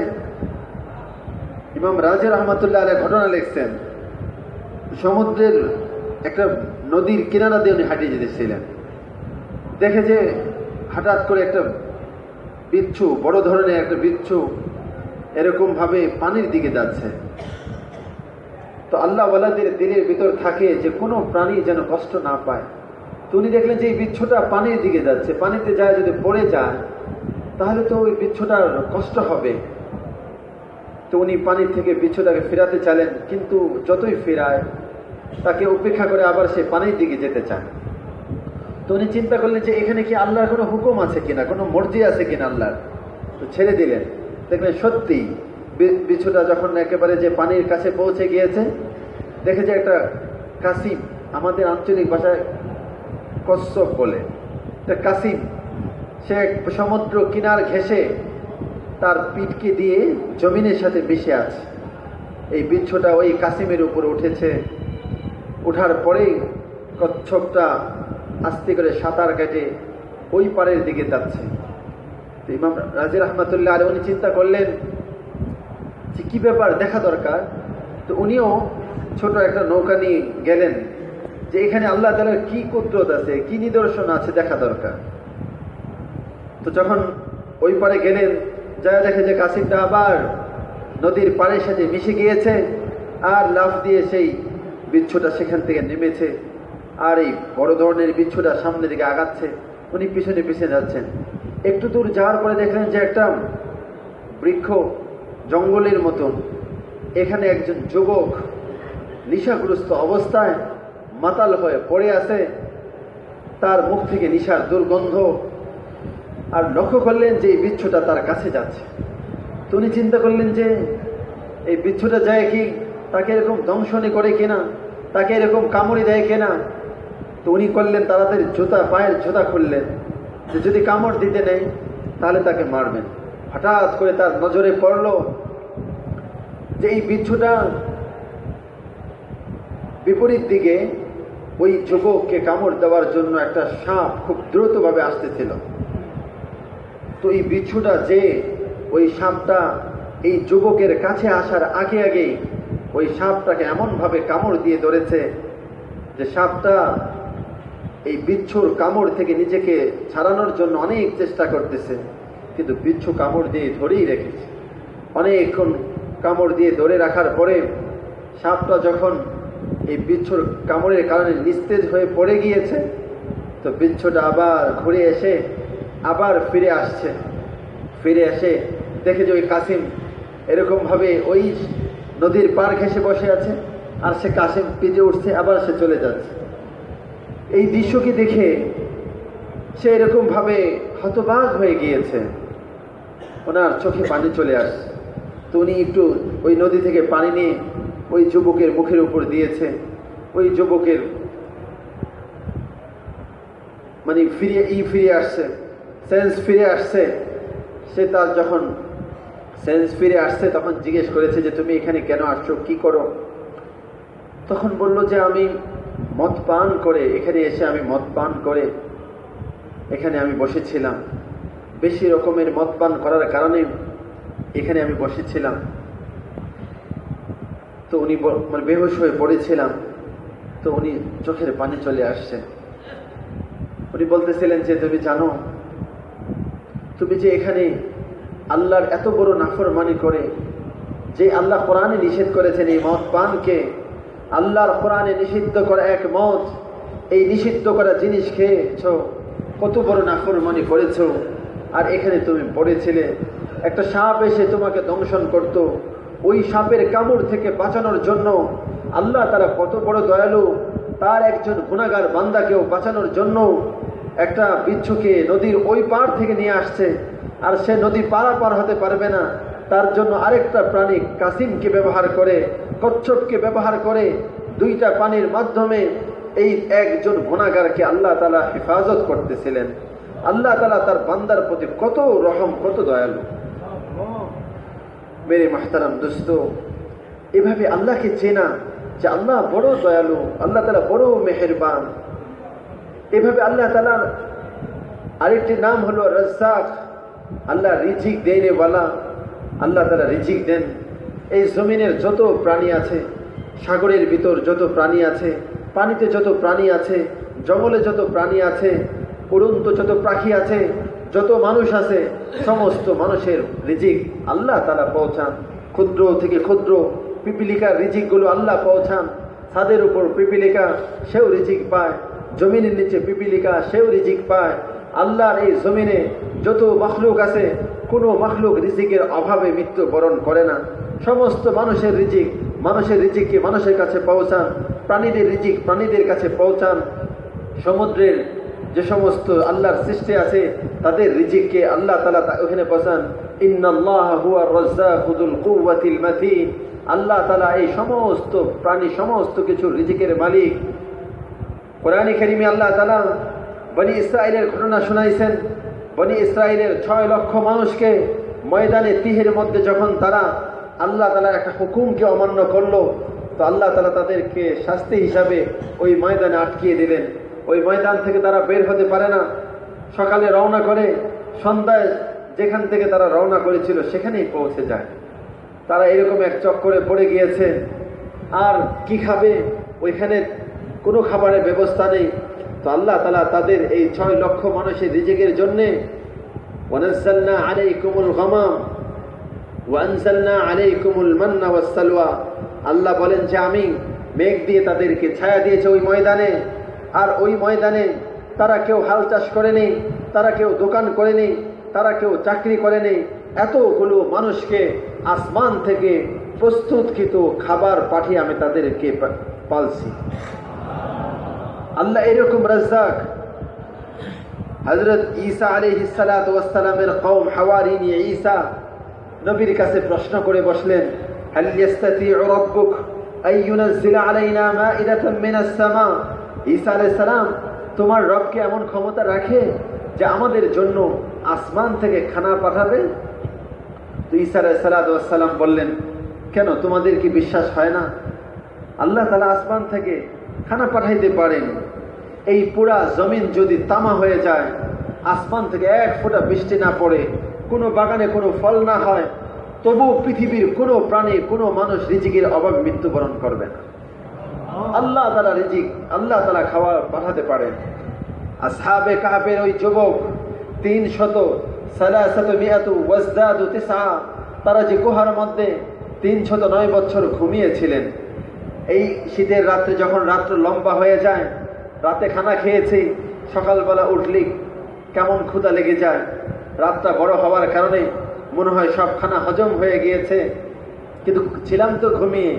ইমাম রাজি রহমাতুল্লাহ আলাইহি ঘটনা লিখছেন, সমুদ্রের একটা নদীর কিনারা দিয়ে উনি হাঁটিয়ে যেতেছিলেন। দেখে যে হঠাৎ করে একটা বিচ্ছু, বড় ধরনের একটা বিচ্ছু এরকম ভাবে পানির দিকে যাচ্ছে। তো আল্লাহওয়ালাদের দিলের ভিতর থাকে যে কোনো প্রাণী যেন কষ্ট না পায়। তো উনি দেখলেন যে এই বিচ্ছুটা পানির দিকে যাচ্ছে, পানিতে যায় যদি পড়ে যায় তাহলে তো ওই বিচ্ছুটার কষ্ট হবে। তো উনি পানির থেকে বিচ্ছুটাকে ফেরাতে চাইলেন, কিন্তু যতই ফেরায় তাকে উপেক্ষা করে আবার সে পানির দিকে যেতে চায়। তো উনি চিন্তা করলেন যে এখানে কি আল্লাহর কোনো হুকুম আছে কিনা, কোনো মর্জি আছে কিনা আল্লাহর। তো ছেড়ে দিলেন। দেখলেন সত্যি বিচ্ছুটা যখন একেবারে যে পানির কাছে পৌঁছে গিয়েছে, দেখে যে একটা কাসিম, আমাদের আঞ্চলিক ভাষায় কচ্ছপ বলে, কাসিম, সে সমুদ্র কিনার ঘেঁষে তার পিঠকে দিয়ে জমিনের সাথে মিশে আছে। এই বিচ্ছুটা ওই কাসিমের উপর উঠেছে। ওঠার পরেই কচ্ছপটা আস্তে করে সাঁতার কেটে ওই পাড়ের দিকে যাচ্ছে। ইমাম রাজি রহমতুল্লাহ আলাইহি উনি চিন্তা করলেন যে কি ব্যাপার, দেখা দরকার। তো উনিও ছোট একটা নৌকা নিয়ে গেলেন যে এখানে আল্লাহ তাআলার কি কুদরত আছে, কি নিদর্শন আছে, দেখা দরকার। তো যখন ওই পারে গেলেন, যা দেখে যে কাসিমটা আবার নদীর পাড়ের সাথে মিশে গিয়েছে, আর লাফ দিয়ে সেই বিচ্ছুটা সেখান থেকে নেমেছে। আর এই বড় ধরনের বিচ্ছুটা সামনের দিকে আগাচ্ছে, উনি পিছনে পিছনে যাচ্ছেন। একটু দূর যাওয়ার পরে দেখলেন যে একটা বৃক্ষ, জঙ্গলের মতন, এখানে একজন যুবক নেশাগ্রস্ত অবস্থায় মাতাল হয়ে পড়ে আছে, তার মুখ থেকে নেশার দুর্গন্ধ। আর লক্ষ্য করলেন যে এই বিচ্ছুটা তার কাছে যাচ্ছে। তো উনি চিন্তা করলেন যে এই বিচ্ছুটা যায় কি, তাকে এরকম দংশনে করে কিনা, তাকে এরকম কামড়ি দেয় কিনা। তো উনি করলেন তাড়াতাড়ি জুতা, পায়ের জুতা খুললেন যে যদি কামড় দিতে নেই তাহলে তাকে মারবেন। হঠাৎ করে তার নজরে পড়ল যে এই বিচ্ছুটা বিপরীত দিকে ওই যুবককে কামড় দেওয়ার জন্য একটা সাপ খুব দ্রুতভাবে আসতেছিল। তো এই বিচ্ছুটা যে ওই সাপটা এই যুবকের কাছে আসার আগে আগেই ওই সাপটাকে এমনভাবে কামড় দিয়ে ধরেছে যে সাপটা এই বিচ্ছুর কামড় থেকে নিজেকে ছাড়ানোর জন্য অনেক চেষ্টা করতেছে, কিন্তু বিচ্ছু কামড় দিয়ে ধরেই রেখেছে। অনেকক্ষণ কামড় দিয়ে ধরে রাখার পরে সাপটা যখন এই বিচ্ছুর কামড়ের কারণে নিস্তেজ হয়ে পড়ে গিয়েছে, তো বিচ্ছুটা আবার ঘুরে এসে আবার ফিরে আসছে। ফিরে এসে দেখে যে ওই কাসিম এরকমভাবে ওই নদীর পার ঘেঁষে বসে আছে, আর সে কাসিম পিজে উঠছে, আবার সে চলে যাচ্ছে। এই দৃশ্যকে দেখে সে এরকমভাবে হতবাক হয়ে গিয়েছে, ওনার চোখে পানি চলে আসছে। তো উনি একটু ওই নদী থেকে পানি নিয়ে ওই যুবকের মুখের উপর দিয়েছে। ওই যুবকের মানে ফিরে আসছে, সেন্স ফিরে আসছে। সে তার যখন সেন্স ফিরে আসছে তখন জিজ্ঞেস করেছে যে তুমি এখানে কেন আসছো, কি করো? তখন বলল যে আমি মদ পান করে এখানে এসে, আমি মদ পান করে এখানে আমি বসেছিলাম, বেশি রকমের মদ পান করার কারণে এখানে আমি বসেছিলাম। তো উনি মানে বেহুশ হয়ে পড়েছিলাম। তো উনি চোখের পানি চলে আসছে। উনি বলতেছিলেন যে তুমি জানো, তুমি যে এখানে আল্লাহর এত বড় নাফরমানি করে, যে আল্লাহ কোরআনে নিষেধ করেছেন এই মদ পানকে, আল্লাহর কোরআনে নিষিদ্ধ করা এক মদ, এই নিষিদ্ধ করা জিনিস খেয়েছ, কত বড় নাফরমানি করেছ। আর এখানে তুমি পড়েছিলে, একটা সাপ এসে তোমাকে দংশন করত, ওই সাপের কামড় থেকে বাঁচানোর জন্য আল্লাহ তারা কত বড় দয়ালু, তার একজন গুনাহগার বান্দাকেও বাঁচানোর জন্য একটা বিচ্ছুকে নদীর ওই পার থেকে নিয়ে আসছে। আর সে নদী পারাপার হতে পারবে না, তার জন্য আরেকটা প্রাণী কাসিমকে ব্যবহার করে, কচ্ছপকে ব্যবহার করে, দুইটা পানির মাধ্যমে এই একজন গুনাহগারকে আল্লাহ তাআলা হেফাজত করতেছিলেন। আল্লাহ তাআলা তার বান্দার প্রতি কত রহম, কত দয়ালু। মেরে মাহতারাম দোস্ত, এভাবে আল্লাহকে চেনা যে আল্লাহ বড় দয়ালু, আল্লাহ তাআলা বড় মেহেরবান। এভাবে আল্লাহ তাআলার আরেকটি নাম হলো রাজ্জাক, আল্লাহ রিজিক দেনেওয়ালা। আল্লাহ তাআলা রিজিক দেন। এই জমিনের যত প্রাণী আছে, সাগরের ভিতর যত প্রাণী আছে, পানিতে যত প্রাণী আছে, জঙ্গলে যত প্রাণী আছে, উড়ন্ত যত পাখি আছে, যত মানুষ আছে, সমস্ত মানুষের রিজিক আল্লাহ তাআলা পৌঁছান। ক্ষুদ্র থেকে ক্ষুদ্র পিপিলিকার রিজিকগুলো আল্লাহ পৌঁছান। ছাদের উপর পিপিলিকা, সেও রিজিক পায়। জমিনের নিচে পিপিলিকা, সেও রিজিক পায়। আল্লাহর এই জমিনে যত মখলুক আছে, কোনো মখলুক রিজিকের অভাবে মৃত্যুবরণ করে না। সমস্ত মানুষের রিজিককে মানুষের কাছে পৌঁছান। প্রাণীদের রিজিক প্রাণীদের কাছে পৌঁছান। সমুদ্রের যে সমস্ত আল্লাহর সৃষ্টি আছে, তাদের রিজিককে আল্লাহ তাআলা ওখানে পৌঁছান। ইন্নাল্লাহা হুয়ার রাজ্জাকু যুল কুওয়াতিল মাতিন। আল্লাহ তাআলা এই সমস্ত প্রাণী, সমস্ত কিছু রিজিকের মালিক। কোরআনে কারিমে আল্লাহ তাআলা বনি ইসরাইলের ঘটনা শোনাইছেন। বনি ইসরাইলের 6 লক্ষ মানুষকে ময়দানে তিহের মধ্যে যখন তারা আল্লাহ তাআলার একটা হুকুমকে অমান্য করলো, তো আল্লাহ তাআলা তাদেরকে শাস্তি হিসাবে ওই ময়দানে আটকিয়ে দিলেন। ওই ময়দান থেকে তারা বের হতে পারে না। সকালে রওনা করে সন্ধ্যায় যেখান থেকে তারা রওনা করেছিল সেখানেই পৌঁছে যায়। তারা এরকম এক চক্করে পড়ে গিয়েছে। আর কি খাবে? ওইখানে কোনো খাবারের ব্যবস্থা নেই। তো আল্লাহ তাআলা তাদের এই 6 লক্ষ মানুষের রিজিকের জন্যে ওয়ানাজ্জালনা আলাইকুমুল গামাম ওয়ানজালনা আলাইকুমুল মান্না ওয়াসসালওয়া। আল্লাহ বলেন যে আমি মেঘ দিয়ে তাদেরকে ছায়া দিয়েছে ওই ময়দানে। আর ওই ময়দানে তারা কেউ হাল চাষ করেনি, তারা কেউ দোকান করেনি, তারা কেউ চাকরি করেনি। এতগুলো মানুষকে আসমান থেকে প্রস্তুতকৃত খাবার পাঠিয়ে আমি তাদেরকে পালছি। আল্লাহ এরকম রাজ্জাক। হযরত ঈসা আলাইহিস সালাতু ওয়াস সালামের কওম হাওয়ারিন ঈসা নবীর কাছে প্রশ্ন করে বসলেন, হাল ইয়াস্তাতিউ রাব্বুক আন ইউনাজ্জিলা আলাইনা মাইদাতাম মিনাস সামা। ঈসা আলাইহিস সালাম, তোমার রবকে এমন ক্ষমতা রাখে যে আমাদের জন্য আসমান থেকে খানা পাঠাবে? তো ঈসা আলাইহিস সালাম বললেন, কেন তোমাদের কি বিশ্বাস হয় না? আল্লাহ তাআলা আসমান থেকে খানা পাঠাইতে পারেন। এই পুরা জমিন যদি তামা হয়ে যায়, আসমান থেকে 1 ফোঁটা বৃষ্টি না পড়ে, কোনো বাগানে কোনো ফল না হয়, তবু পৃথিবীর কোনো প্রাণী, কোনো মানুষ রিজিকের অভাবে মৃত্যুবরণ করবে না। আল্লাহ তাআলা রিজিক, আল্লাহ তাআলা খাবার পাঠাতে পারেন। আসহাবে কাহফের ওই যুবক 300 ওয়াজদাদু 9, তারা যে গুহার মধ্যে 309 বছর ঘুমিয়েছিলেন। এই শীতের রাত্রে যখন রাত্র লম্বা হয়ে যায়, রাতে খানা খেয়েছি, সকালবেলা উঠলি কেমন ক্ষুধা লেগে যায়। রাতটা বড় হওয়ার কারণে মনে হয় সব খানা হজম হয়ে গিয়েছে, কিন্তু ছিলাম তো ঘুমিয়ে,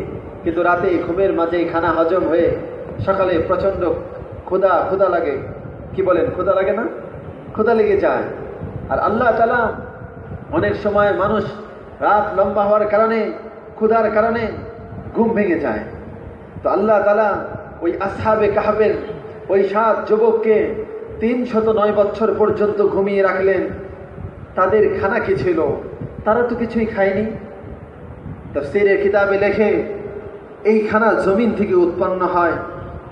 কিন্তু রাতে ঘুমের মাঝেই খানা হজম হয়ে সকালে প্রচণ্ড ক্ষুধা লাগে। কি বলেন, ক্ষুধা লাগে না? ক্ষুধা লেগে যায়। আর আল্লাহ তাআলা অনেক সময় মানুষ রাত লম্বা হওয়ার কারণে, ক্ষুধার কারণে ঘুম ভেঙে যায়। তো আল্লাহ তাআলা ওই আসহাবে কাহফের ওই 7 যুবককে 309 বছর পর্যন্ত ঘুমিয়ে রাখলেন। তাদের খানা কি ছিল? তারা তো কিছুই খায়নি। তাফসীরের কিতাবে লেখে এই খানা জমিন থেকে উৎপন্ন হয়।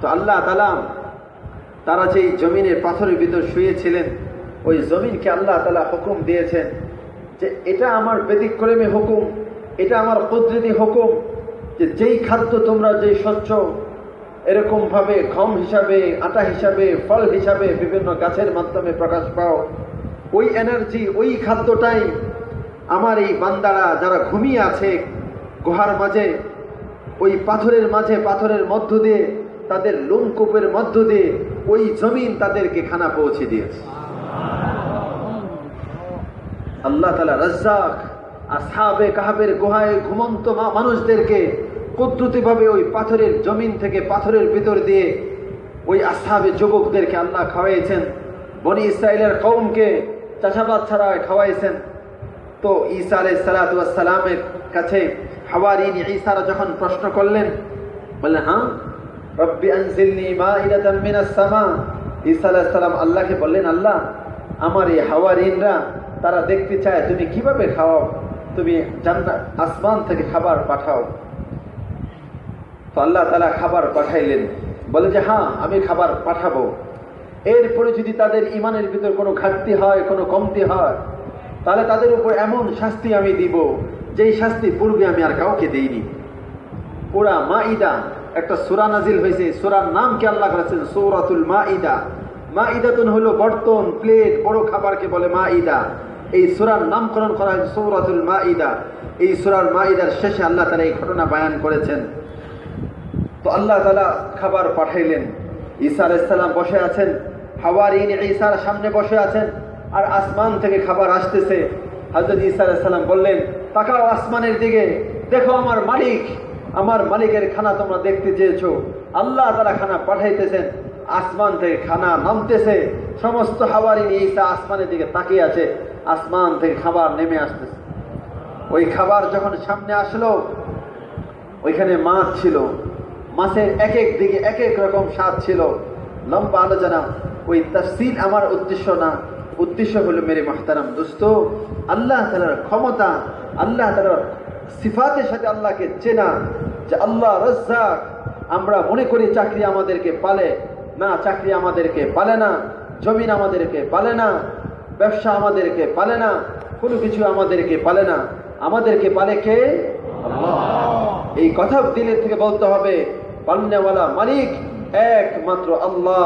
তো আল্লাহ তাআলা তারা যেই জমিনের পাথরের ভিতর শুয়েছিলেন, ওই জমিনকে আল্লাহ তাআলা হুকুম দিয়েছেন যে এটা আমার ব্যতিক্রমী হুকুম, এটা আমার কুদরতি হুকুম, যে যেই খাদ্য তোমরা, যেই শস্য এরকমভাবে গম হিসাবে, আটা হিসাবে, ফল হিসাবে বিভিন্ন গাছের মাধ্যমে প্রকাশ পাও, ওই এনার্জি, ওই খাদ্যটাই আমার এই বান্দারা যারা ঘুমিয়ে আছে গুহার মাঝে, ওই পাথরের মাঝে, পাথরের মধ্য দিয়ে, তাদের লোমকূপের মধ্য দিয়ে ওই জমিন তাদেরকে খানা পৌঁছে দিয়েছে। আল্লাহ তাআলা রাজ্জাক। আসহাবে কাহফের গুহায় ঘুমন্ত মানুষদেরকে কুদরতিভাবে ওই পাথরের জমিন থেকে, পাথরের ভিতর দিয়ে ওই আসহাবে যুবকদেরকে আল্লাহ খাওয়াইছেন। বনি ইসরাইলের কওমকে চাষাবাদ ছাড়া খাওয়াইছেন। তো ঈসা আলাইহিস সালামের কাছে হাওয়ারিন ঈসারা যখন প্রশ্ন করলেন, বললেন, হ্যাঁ, রব্বি আনজিলনি মাইদাতাম মিনাস সামা। ঈসা আলাইহিস সালাম আল্লাহকে বললেন, আল্লাহ, আমার এই হাওয়ারিনরা তারা দেখতে চায় তুমি কিভাবে খাওয়াও, তুমি জান্নাত আসমান থেকে খাবার পাঠাও। তো আল্লাহ তাআলা খাবার পাঠাইলেন। বলে যে হ্যাঁ, আমি খাবার পাঠাবো। এরপরে যদি তাদের ইমানের ভিতর কোনো ঘাটতি হয়, কোনো কমতি হয়, তাহলে তাদের উপর এমন শাস্তি আমি দিব যেই শাস্তি পূর্বে আমি আর কাউকে দেইনি। পুরা মাইদা একটা সূরা নাজিল হয়েছে, সূরার নাম কি আল্লাহ করেছেন সূরাতুল মাইদা। মাইদাতুন হলো বর্তন, প্লেট, বড় খাবারকে বলে মাইদা। এই সূরার নামকরণ করা হয়েছে সূরাতুল মাইদা। এই সূরার মাইদার শেষে আল্লাহ তাআলা এই ঘটনা বয়ান করেছেন। তো আল্লাহ তাআলা খাবার পাঠাইলেন। ঈসা আলাইহিস সালাম বসে আছেন, হাওয়ারিন ঈসার সামনে বসে আছেন, আর আসমান থেকে খাবার আসতেছে। হযরত ঈসা আলাইহিস সালাম বললেন, তাকাও আসমানের দিকে, দেখো আমার মালিক, আমার মালিকের খানা তোমরা দেখতে চেয়েছো, আল্লাহ তাআলা খানা পাঠাইতেছেন, আসমান থেকে খানা নামতেছে। সমস্ত হাওয়ারিন ঈসা আসমানের দিকে তাকিয়ে আছে, আসমান থেকে খাবার নেমে আসতেছে। ওই খাবার যখন সামনে আসলো, ওইখানে মাছ ছিল, মাছের এক এক দিকে এক এক রকম স্বাদ ছিল। লম্বা আলোচনা, ওই তাফসীর আমার উদ্দেশ্য না। উদ্দেশ্য হলো মেরে মুহতারাম দোস্ত, আল্লাহ তাআলার ক্ষমতা, আল্লাহ তাআলার সিফাতের সাথে আল্লাহকে চেনা, যে আল্লাহ রাজ্জাক। আমরা মনে করি চাকরি আমাদেরকে পালে না, চাকরি আমাদেরকে পালে না, জমিন আমাদেরকে পালে না, ব্যবসা আমাদেরকে পালে না, কোনো কিছু আমাদেরকে পালে না। আমাদেরকে পালে কে? আল্লাহ। এই কথা দিলের থেকে বলতে হবে, পালনেওয়ালা মালিক একমাত্র আল্লাহ।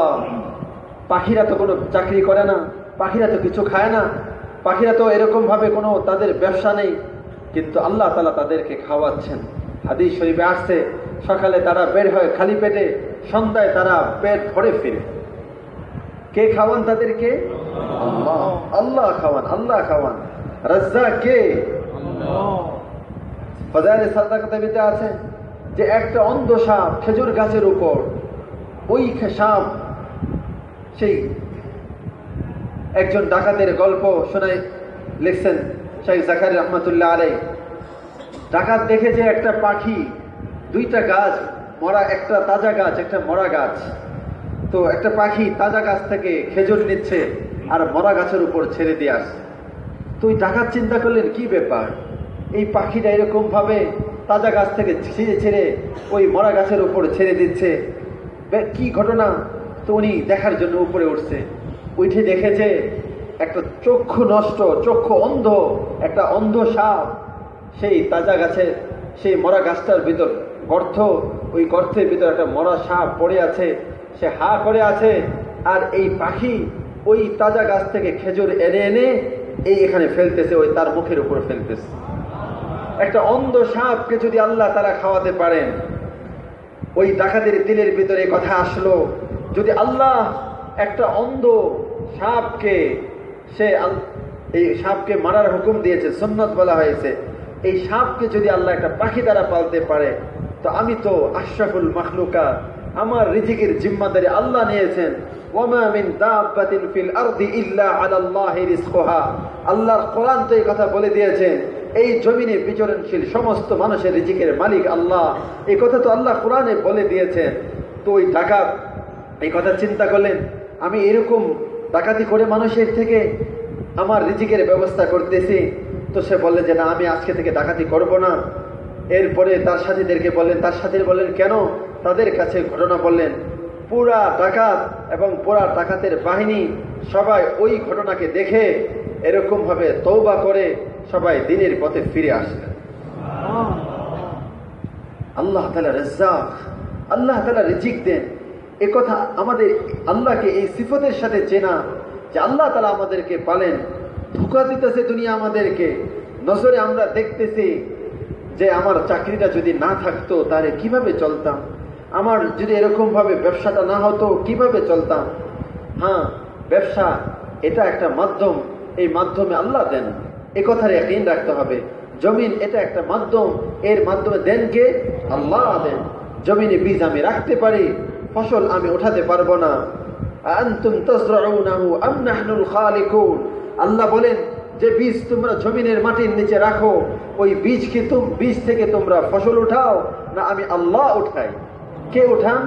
পাখিরা তো কোনো চাকরি করে না, পাখিরা তো কিছু খায় না, পাখিরা তো এরকম ভাবে কোনো তাদের ব্যবসা নেই, কিন্তু আল্লাহ তাআলা তাদেরকে খাওয়াচ্ছেন। হাদিস শরীফে আসছে, সকালে তারা বের হয় খালি পেটে, সন্ধ্যায় তারা পেট ভরে ফিরে। কে খাওয়ান তাদেরকে? আল্লাহ। আল্লাহ খাওয়ান, আল্লাহ খাওয়ান। রাজ্জাক কে? ফাজাইলে সাদাকাতে আছে যে একটা অন্ধ সাপ খেজুর গাছের উপর, ওই সাপ, সেই একজন ডাকাতের গল্প শোনায় লিখছেন শাইখ জাকারিয়া রহমাতুল্লাহ আলাইহি। ডাকাত দেখেছে একটা পাখি, দুইটা গাছ মরা, একটা তাজা গাছ, একটা মরা গাছ। তো একটা পাখি তাজা গাছ থেকে খেজুর নিচ্ছে আর মরা গাছের উপর ছেড়ে দিয়ে আসছে। তো ওই ডাকাত চিন্তা করলেন, কি ব্যাপার, এই পাখিটা এরকম ভাবে তাজা গাছ থেকে ছিঁড়ে ছেড়ে ওই মরা গাছের উপর ছেড়ে দিচ্ছে, কি ঘটনা? তো উনি দেখার জন্য উপরে উঠছে, উঠে দেখেছে একটা চক্ষু নষ্ট, চক্ষু অন্ধ, একটা অন্ধ সাপ সেই তাজা গাছের, সেই মরা গাছটার ভিতর গর্ত, ওই গর্তের ভিতর একটা মরা সাপ পড়ে আছে, সে হা করে আছে। আর এই পাখি ওই তাজা গাছ থেকে খেজুর এনে এনে এই এখানে ফেলতেছে, ওই তার মুখের উপর ফেলতেছে। একটা অন্ধ সাপকে যদি আল্লাহ তাআলা খাওয়াতে পারেন, ওই ডাকাতের দিলের ভিতরে কথা আসলো, যদি আল্লাহ একটা অন্ধ সাপকে, সে এই সাপকে মারার হুকুম দিয়েছে, সুন্নাত বলা হয়েছে, এই সাপকে যদি আল্লাহ একটা পাখি দ্বারা পালতে পারে, তো আমি তো আশরাফুল মাখলুকাত, আমার রিজিকের জিম্মাদারি আল্লাহ নিয়েছেন। ওয়ামা মিন দাব্বাতিন ফিল আরদি ইল্লা আলাল্লাহি রিজকুহা। আল্লাহর কোরআন তো এই কথা বলে দিয়েছেন, এই জমিনে বিচরণশীল সমস্ত মানুষের রিজিকের মালিক আল্লাহ। এই কথা তো আল্লাহ কোরআনে বলে দিয়েছেন। তো ওই ডাকাত এই কথা চিন্তা করলেন, আমি এরকম ডাকাতি করে মানুষের থেকে আমার রিজিকের ব্যবস্থা করতেছি। তো সে বললেন যে না, আমি আজকে থেকে ডাকাতি করব না। এরপরে তার সাথীদেরকে বললেন, তার সাথীরা বললেন কেন? তাদের কাছে ঘটনা বললেন। পুরা ডাকাত এবং পুরা ডাকাতের বাহিনী সবাই ওই ঘটনাকে দেখে এরকম ভাবে তওবা করে সবাই দ্বীনের পথে ফিরে আসলেন। আল্লাহ তাআলা রাজ্জাক, আল্লাহ তাআলা রিজিক দেন। এ কথা আমাদের আল্লাহকে এই সিফতের সাথে চেনা, যে আল্লাহ তাআলা আমাদেরকে পালেন। ধোঁকা দিতেছে দুনিয়া আমাদেরকে, নজরে আমরা দেখতেছি যে আমার চাকরিটা যদি না থাকতো তাহলে কিভাবে চলতাম, আমার যদি এরকম ভাবে ব্যবসাটা না হতো কিভাবে চলতাম। হ্যাঁ, ব্যবসা এটা একটা মাধ্যম, এই মাধ্যমে আল্লাহ দেন, এ কথার ইয়াকিন রাখতে হবে। জমিন এটা একটা মাধ্যম, এর মাধ্যমে দেন কে? আল্লাহ দেন। জমিনে বীজ আমি রাখতে পারি, ফসল আমি উঠাতে পারবো না। আনতুম তাজরাউনাহু আম নাহনুল খালিকুন। আল্লাহ বলেন যে বীজ তোমরা জমিনের মাটির নিচে রাখো, ওই বীজ থেকে তোমরা ফসল উঠাও না আমি আল্লাহ উঠাই? কে উঠান?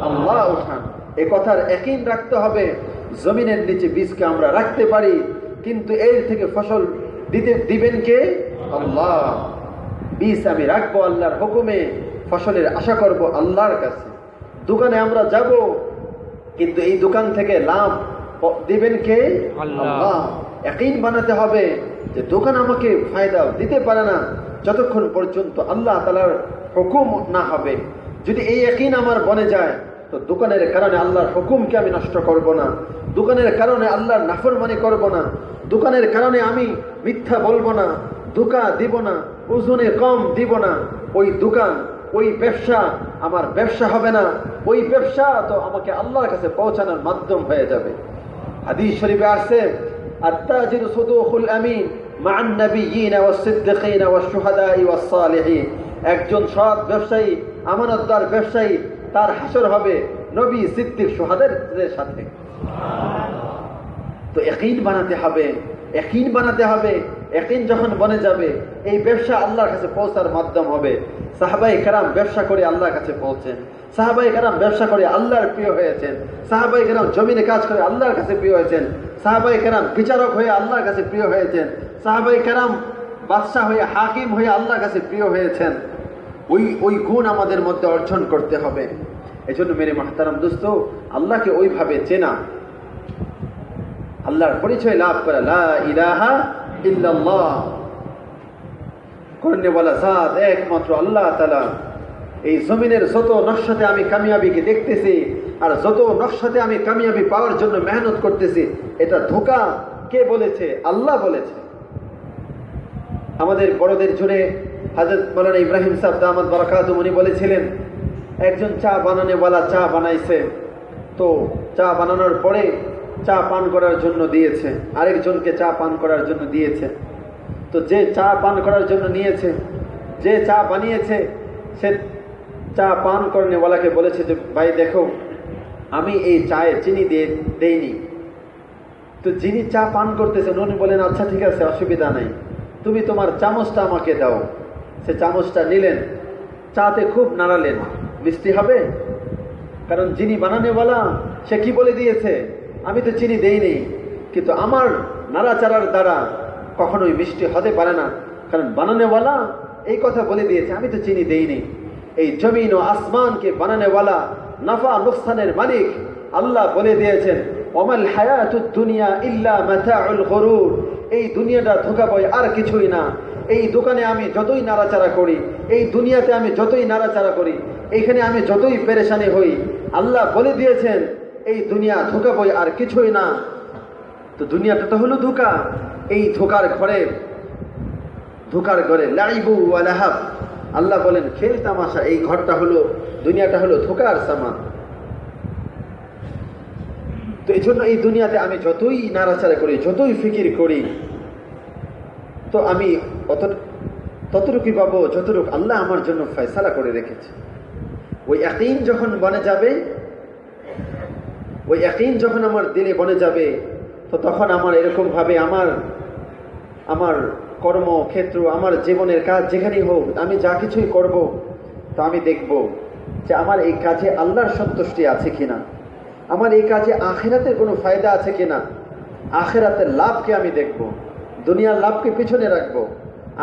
আল্লাহ উঠান। এ কথার ইয়াকিন রাখতে হবে। জমিনের নিচে বীজকে আমরা রাখতে পারি, কিন্তু এর থেকে ফসল দিবেন কে? আল্লাহ। বীজ আমি রাখবো আল্লাহর হুকুমে, ফসলের আশা করব আল্লাহর কাছে। দোকানে আমরা যাব, কিন্তু এই দোকান থেকে লাভ দিবেন কে? আল্লাহ। ইয়াকিন বানাতে হবে যে দোকান আমাকে ফায়দা দিতে পারে না যতক্ষণ পর্যন্ত আল্লাহ তাআলার হুকুম না হবে। যদি এই ইয়াকিন আমার বনে যায়, তো দোকানের কারণে আল্লাহর হুকুমকে আমি নষ্ট করব না, দোকানের কারণে আল্লাহর নাফরমানি করব না, দোকানের কারণে আমি মিথ্যা বলবো না, ধোঁকা দিব না, ওজনে কম দিব না। ওই দোকান, ওই ব্যবসা আমার ব্যবসা হবে না, ওই ব্যবসা তো আমাকে আল্লাহর কাছে পৌঁছানোর মাধ্যম হয়ে যাবে। হাদিস শরীফে আসছে, আত-তাজিরু সুদুকুল আমিন মা'আন নাবিয়্যিনা ওয়াস-সিদ্দিকিনা ওয়াশ-শুহাদা'i ওয়াস-সালিহিন। একজন সৎ ব্যবসায়ী, আমানতদার ব্যবসায়ী, তার হাসর হবে নবী, সিদ্দিক, শুহাদাদের সাথে। তো ইয়াকিন বানাতে হবে, ইয়াকিন বানাতে হবে। ইয়াকিন যখন বনে যাবে, এই ব্যবসা আল্লাহর কাছে পৌঁছার মাধ্যম হবে। সাহাবায়ে কেরাম ব্যবসা করে আল্লাহর কাছে পৌঁছেন, সাহাবায়ে কেরাম ব্যবসা করে আল্লাহর প্রিয় হয়েছেন, সাহাবায়ে কেরাম জমিনে কাজ করে আল্লাহর কাছে প্রিয় হয়েছেন, সাহাবায়ে কেরাম বিচারক হয়ে আল্লাহর কাছে প্রিয় হয়েছেন, সাহাবায়ে কেরাম বাদশাহ হয়ে, হাকিম হয়ে আল্লাহর কাছে প্রিয় হয়েছেন। ওই গুণ আমাদের মধ্যে অর্জন করতে হবে। এই জন্য মেরে মাহতারাম দোস্ত, আল্লাহকে ওইভাবে চেনা, আল্লাহর পরিচয় লাভ করা, লা ইলাহা ইল্লাল্লাহ, করনেওয়ালা জাত একমাত্র আল্লাহ তাআলা। এই জমিনের যত নকশাতে আমি কামিয়াবিকে দেখতেছি, আর যত নকশাতে আমি কামিয়াবি পাওয়ার জন্য মেহনত করতেছি, এটা ধোঁকা কে বলেছে? আল্লাহ বলেছে। আমাদের বড়দের জুড়ে হযরত মাওলানা ইব্রাহিম সাহেব দামাত বারাকাতুহু উনি বলেছিলেন, একজন চা বানানেওয়ালা চা বানাইছে, তো চা বানানোর পরে চা পান করার জন্য দিয়েছে, আরেকজনকে চা পান করার জন্য দিয়েছে। তো যে চা পান করার জন্য নিয়েছে, যে চা বানিয়েছে, সে চা পান করনেওয়ালাকে বলেছে যে ভাই দেখো, আমি এই চায়ে চিনি দেইনি। তো যিনি চা পান করতেছেন উনি বলেন, আচ্ছা ঠিক আছে, অসুবিধা নাই, তুমি তোমার চামচটা আমাকে দাও। সে চামচটা নিলেন, চাতে খুব নাড়ালেন, মিষ্টি হবে, কারণ যিনি বানানেওয়ালা সে কি বলে দিয়েছে, আমি তো চিনি দেইনি। কিন্তু আমার নাড়াচাড়ার দ্বারা কখনোই মিষ্টি হতে পারে না, কারণ বানানেওয়ালা এই কথা বলে দিয়েছে, আমি তো চিনি দেইনি। এই জমিন ও আসমানকে বানানেওয়ালা, নাফা নুকসানের মালিক আল্লাহ বলে দিয়েছেন, ওমাল হায়াতুদ দুনিয়া ইল্লা মাতাউল গুরুর। এই দুনিয়াটা ধোঁকা বয়, আর কিছুই না। এই দোকানে আমি যতই নাড়াচাড়া করি, এই দুনিয়াতে আমি যতই নাড়াচাড়া করি, এইখানে আমি যতই পেরেশানি হই, আল্লাহ বলে দিয়েছেন এই দুনিয়া ধোঁকা বয়, আর কিছুই না। তো দুনিয়াটা তো হলো ধোঁকা। এই ধোঁকার ঘরে লাইবু ওয়া লাহাব, আল্লাহ বলেন খেল তামাশা, এই ঘরটা হলো, দুনিয়াটা হলো ধোঁকার সামান। তো এই জন্য এই দুনিয়াতে আমি যতই নাড়াচাড়া করি, যতই ফিকির করি, তো আমি ততটুকুই পাবো যতটুকু আল্লাহ আমার জন্য ফয়সালা করে রেখেছে। ওই ইয়াকিন যখন বনে যাবে, ওই ইয়াকিন যখন আমার দিলে বনে যাবে, তো তখন আমার এরকম ভাবে আমার কর্মক্ষেত্র, আমার জীবনের কাজ যেখানেই হোক, আমি যা কিছুই করব, তো আমি দেখব যে আমার এই কাজে আল্লাহর সন্তুষ্টি আছে কিনা, আমার এই কাজে আখিরাতের কোনো ফায়দা আছে কিনা। আখিরাতের লাভকে আমি দেখব, দুনিয়ার লাভকে পিছনে রাখবো,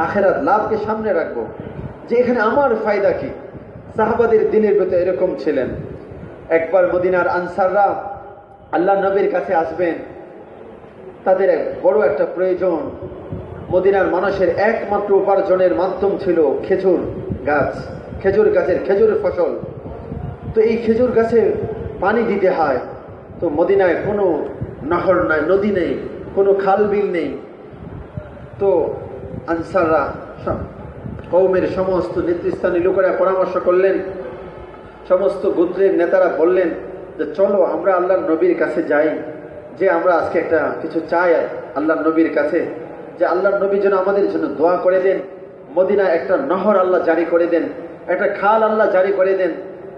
আখিরাত লাভকে সামনে রাখবো, যে এখানে আমার ফায়দা কি। সাহাবাদের দিনের ভিতরে এরকম ছিলেন। একবার মদিনার আনসাররা আল্লাহ নবীর কাছে আসবেন, তাদের বড় একটা প্রয়োজন। মদিনার মানুষের একমাত্র উপার্জনের মাধ্যম ছিল খেজুর গাছ, খেজুর গাছের খেজুরের ফসল। তো এই খেজুর গাছে পানি দিতে হয়। তো মদিনায় কোনো নহর নাই, নদী নেই, কোনো খাল বিল নেই। তো আনসাররা, কওমের সমস্ত নেতৃস্থানীয় লোকেরা পরামর্শ করলেন, সমস্ত গোত্রের নেতারা বললেন যে চলো আমরা আল্লাহর নবীর কাছে যাই, যে আমরা আজকে একটা কিছু চাই আল্লাহর নবীর কাছে, যে আল্লাহর নবী যেন আমাদের জন্য দোয়া করে দেন, মদিনায় একটা নহর আল্লাহ জারি করে দেন, একটা খাল আল্লাহ জারি করে দেন,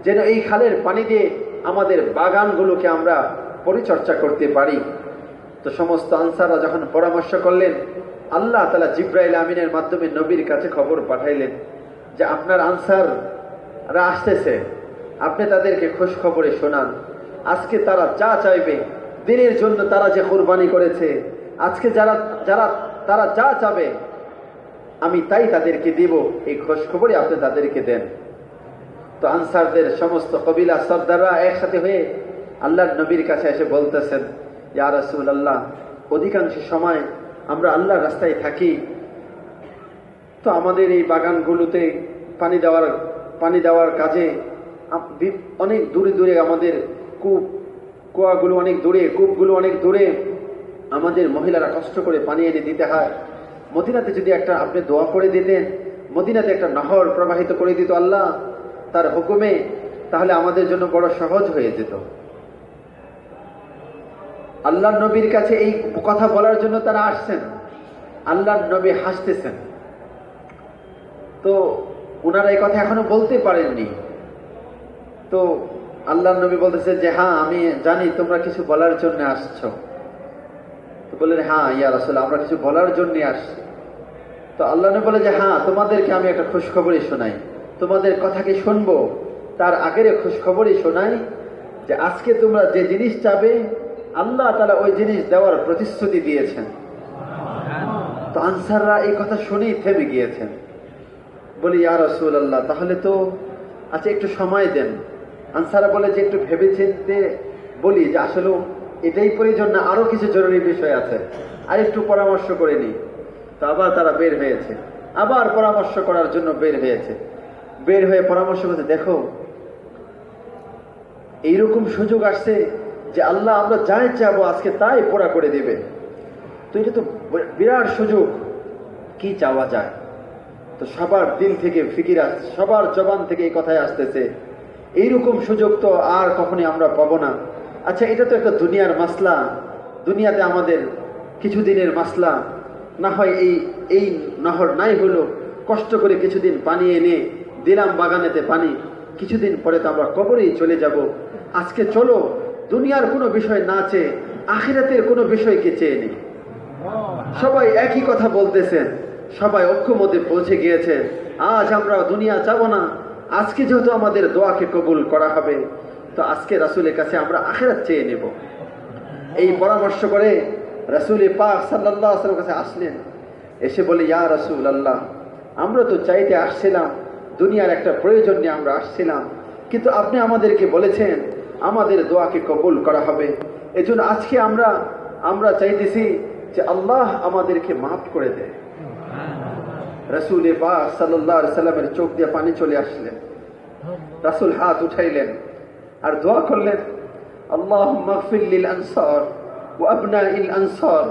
যেন এই খালের পানি দিয়ে আমাদের বাগানগুলোকে আমরা পরিচর্যা করতে পারি। তো সমস্ত আনসাররা যখন পরামর্শ করলেন, আল্লাহ তাআলা জিবরাইল আমিনের মাধ্যমে নবীর কাছে খবর পাঠাইলেন যে আপনার আনসাররা আসতেছে, আপনি তাদেরকে খোঁজ খবরে শোনান। আজকে তারা যা চাইবে, দিনের জন্য তারা যে কুরবানি করেছে, আজকে তারা যা চাবে আমি তাই তাদেরকে দিব, এই খোঁজ খবরই আপনি তাদেরকে দেন। তো আনসারদের সমস্ত কবিলা সর্দাররা একসাথে হয়ে আল্লাহর নবীর কাছে এসে বলতেছেন, ইয়া রাসূলুল্লাহ, অধিকাংশ সময় আমরা আল্লাহর রাস্তায় থাকি, তো আমাদের এই বাগানগুলোতে পানি দেওয়ার কাজে অনেক দূরে দূরে আমাদের কুয়াগুলো অনেক দূরে, কূপগুলো অনেক দূরে, আমাদের মহিলারা কষ্ট করে পানি এনে দিতে হয়। মদিনাতে যদি একটা আপনি দোয়া করে দিতেন, মদিনাতে একটা নহর প্রবাহিত করে দিত আল্লাহ তার হুকুমে, তাহলে আমাদের জন্য বড় সহজ হয়ে যেত। আল্লাহর নবীর কাছে এই কথা বলার জন্য তারা আসছেন, আল্লাহর নবী হাসতেছেন। তো ওনারা এই কথা এখনো বলতে পারেননি। তো আল্লাহর নবী বলতেছে যে হ্যাঁ, আমি জানি তোমরা কিছু বলার জন্য আসছো। তো বললেন হ্যাঁ ইয়া রাসূল, আমরা কিছু বলার জন্য আসছি। তো আল্লাহ নবী বলে যে হ্যাঁ, তোমাদেরকে আমি একটা খুশখবরই শোনাই, তোমাদের কথাকে শুনবো, তার আগের খুশখবরই শোনাই যে আজকে তোমরা যে জিনিস চাবে আল্লাহ তাআলা ওই জিনিস দেওয়ার প্রতিশ্রুতি দিয়েছেন। তো আনসাররা এই কথা শুনেই থেমে গিয়েছেন। বলি ইয়া রাসূলুল্লাহ, তাহলে তো আচ্ছা একটু সময় দেন। আনসাররা বলে যে একটু ভেবেচিন্তে বলি যে আসলে এটাই প্রয়োজন না আরো কিছু জরুরি বিষয় আছে, আর একটু পরামর্শ করে নি। তো আবার তারা বের হয়েছে, আবার পরামর্শ করার জন্য বের হয়েছে। বের হয়ে পরামর্শ করতে, দেখো এইরকম সুযোগ আসছে যে আল্লাহ আমরা যাই চাবো আজকে তাই পুরা করে দিবে। তো এটা তো বিরাট সুযোগ, কি চাওয়া যায়? তো সবার দিল থেকে ফিকির আসছে, সবার জবান থেকে এই কথাই আসতেছে, এইরকম সুযোগ তো আর কখনই আমরা পাবো না। আচ্ছা এটা তো একটা দুনিয়ার মাসলা, দুনিয়াতে আমাদের কিছুদিনের মাসলা, না হয় এই নহর নাই হলো, কষ্ট করে কিছুদিন পানি এনে দিলাম বাগানেতে পানি, কিছুদিন পরে তো আমরা কবরেই চলে যাব। আজকে চলো দুনিয়ার কোনো বিষয় না চেয়ে আখিরাতের কোনো বিষয়কে চেয়ে নেই। সবাই একই কথা বলতেছেন, সবাই ঐক্যমতে পৌঁছে গিয়েছে, আজ আমরা দুনিয়া চাবো না, আজকে যেহেতু আমাদের দোয়াকে কবুল করা হবে, তো আজকে রাসূলের কাছে আমরা আখিরাত চেয়ে নেব। এই পরামর্শ করে রাসূল পাক সাল্লাল্লাহু আলাইহি ওয়াসাল্লামের কাছে আসলেন। এসে বলে ইয়া রাসূলুল্লাহ, আমরা তো চাইতে আসছিলাম, দুনিয়ার একটা প্রয়োজন নিয়ে আমরা আসছিলাম, কিন্তু আপনি আমাদেরকে বলেছেন আমাদের দোয়াকে কবুল করা হবে। এজন্য আজকে আমরা চাইতেছি যে আল্লাহ আমাদেরকে মাফ করে দেয়। রাসূল পাক সাল্লাল্লাহু আলাইহি ওয়াসাল্লামের চোখ দিয়ে পানি চলে আসলেন। রাসূল হাত উঠাইলেন আর দোয়া করলেন, আল্লাহুম্মা গফির লিল আনসার ওয়া আবনাইল আনসার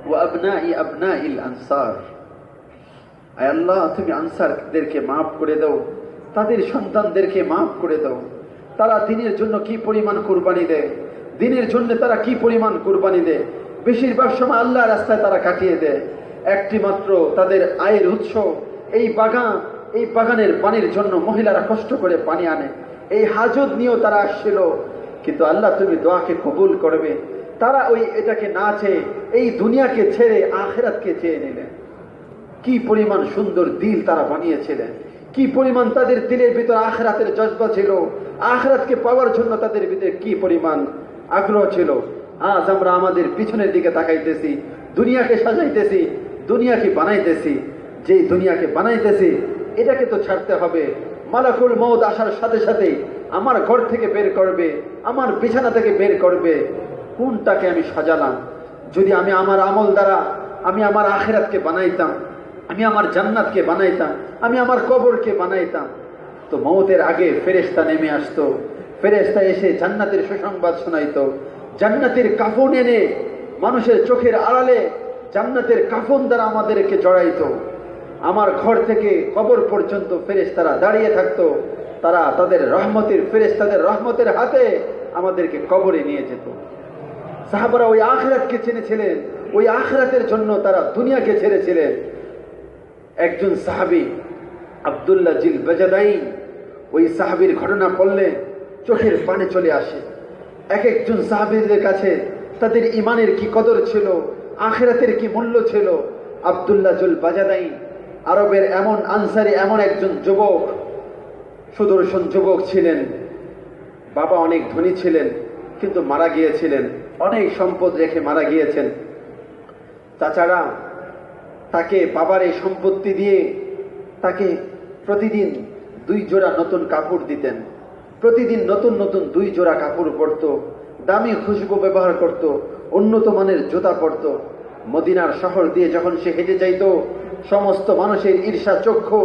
ওয়া আবনাই আবনাইল আনসার। আয় আল্লাহ, তুমি আনসারদেরকে মাফ করে দাও, তাদের সন্তানদেরকে মাফ করে দাও। তারা দিনের জন্য কি পরিমাণ কুরবানি দেয়, দিনের জন্য তারা কি পরিমাণ কুরবানি দেয়, বেশিরভাগ সময় আল্লাহর রাস্তায় তারা কাটিয়ে দেয়। একটি মাত্র তাদের আয়ের উৎস এই বাগানের পানির জন্য মহিলারা কষ্ট করে পানি আনে, এই হাজত নিয়েও তারা আসছিল, কিন্তু আল্লাহ তুমি দোয়াকে কবুল করবে। তারা এটাকে না চেয়ে এই দুনিয়াকে ছেড়ে আখিরাতকে চেয়ে নিলেন। কি পরিমাণ সুন্দর দিল তারা বানিয়েছিলেন, কি পরিমাণ তাদের দিলের ভিতর আখিরাতের জজবা ছিল, আখিরাতকে পাওয়ার জন্য তাদের ভিতরে কি পরিমাণ আগ্রহ ছিল। আজ আমরা আমাদের পিছনের দিকে তাকাইতেছি, দুনিয়াকে সাজাইতেছি, দুনিয়াকে বানাইতেছি। যে দুনিয়াকে বানাইতেছি এটাকে তো ছাড়তে হবে। মালাকুল মউত আসার সাথে সাথে আমার ঘর থেকে বের করবে, আমার বিছানা থেকে বের করবে। কোনটাকে আমি সাজালাম? যদি আমি আমার আমল দ্বারা আমি আমার আখিরাতকে বানাইতাম, আমি আমার জান্নাতকে বানাইতাম, আমি আমার কবরকে বানাইতাম, তো মউতের আগে ফেরেশতা নেমে আসতো, ফেরেশতা এসে জান্নাতের সুসংবাদ শোনাইতো, জান্নাতের কাফন এনে মানুষের চোখের আড়ালে জান্নাতের কাফন দ্বারা আমাদেরকে জড়াইতো। আমার ঘর থেকে কবর পর্যন্ত ফেরেশতারা দাঁড়িয়ে থাকতো, তারা তাদের রহমতের ফেরেশতাদের রহমতের হাতে আমাদেরকে কবরে নিয়ে যেত। সাহাবারা ওই আখিরাতকে চিনেছিলেন, ওই আখিরাতের জন্য তারা দুনিয়াকে ছেড়েছিলেন। একজন সাহাবী আব্দুল্লাহ জিল বাজাদাইন, ওই সাহাবীর ঘটনা পড়লে চোখের পানি চলে আসে। এক একজন সাহাবীদের কাছে তাদের ইমানের কি কদর ছিল, আখিরাতের কি মূল্য ছিল। আব্দুল্লাহ জুল বাজাদাইন আরবের এমন আনসারী, এমন একজন যুবক, সুদর্শন যুবক ছিলেন। বাবা অনেক ধনী ছিলেন, কিন্তু মারা গিয়েছিলেন, অনেক সম্পদ রেখে মারা গিয়েছেন। চাচারা তাকে বাবার এই সম্পত্তি দিয়ে তাকে প্রতিদিন 2 জোড়া নতুন কাপড় দিতেন, প্রতিদিন নতুন নতুন 2 জোড়া কাপড় পরত, দামি খুশবু ব্যবহার করত, উন্নত মানের জুতা পরত। মদিনার শহর দিয়ে যখন সে হেঁটে যাইত, সমস্ত মানুষের ঈর্ষা চক্ষু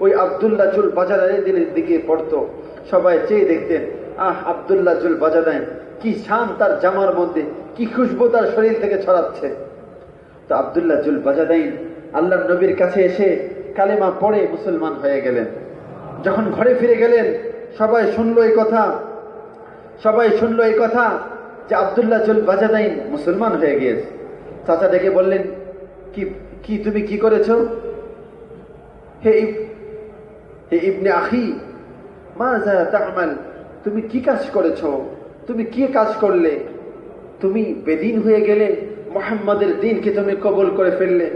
ওই আব্দুল্লাহ জুল বাজাদাইনের দিকে পড়তো। সবাই চেয়ে দেখতেন, আব্দুল্লাহ জুল বাজাদাইন, কি শান তার জামার মধ্যে, কি খুশবু তার শরীর থেকে ছড়াচ্ছে। তো আব্দুল্লাহ জুল বাজাদাইন আল্লাহর নবীর কাছে এসে কালেমা পড়ে মুসলমান হয়ে গেলেন। যখন ঘরে ফিরে গেলেন, সবাই শুনলো এই কথা যে আব্দুল্লাহ জুল বাজাদাইন মুসলমান হয়ে গিয়েছে। চাচা ডেকে বললেন, কি তুমি কি করেছো? হে ইবনে আখি, মাযা তা'মাল, তুমি কি কাজ করেছো? তুমি কি কাজ করলে? তুমি বেদিন হয়ে গেলে, মুহাম্মাদের দ্বীনকে তুমি কবুল করে ফেললে,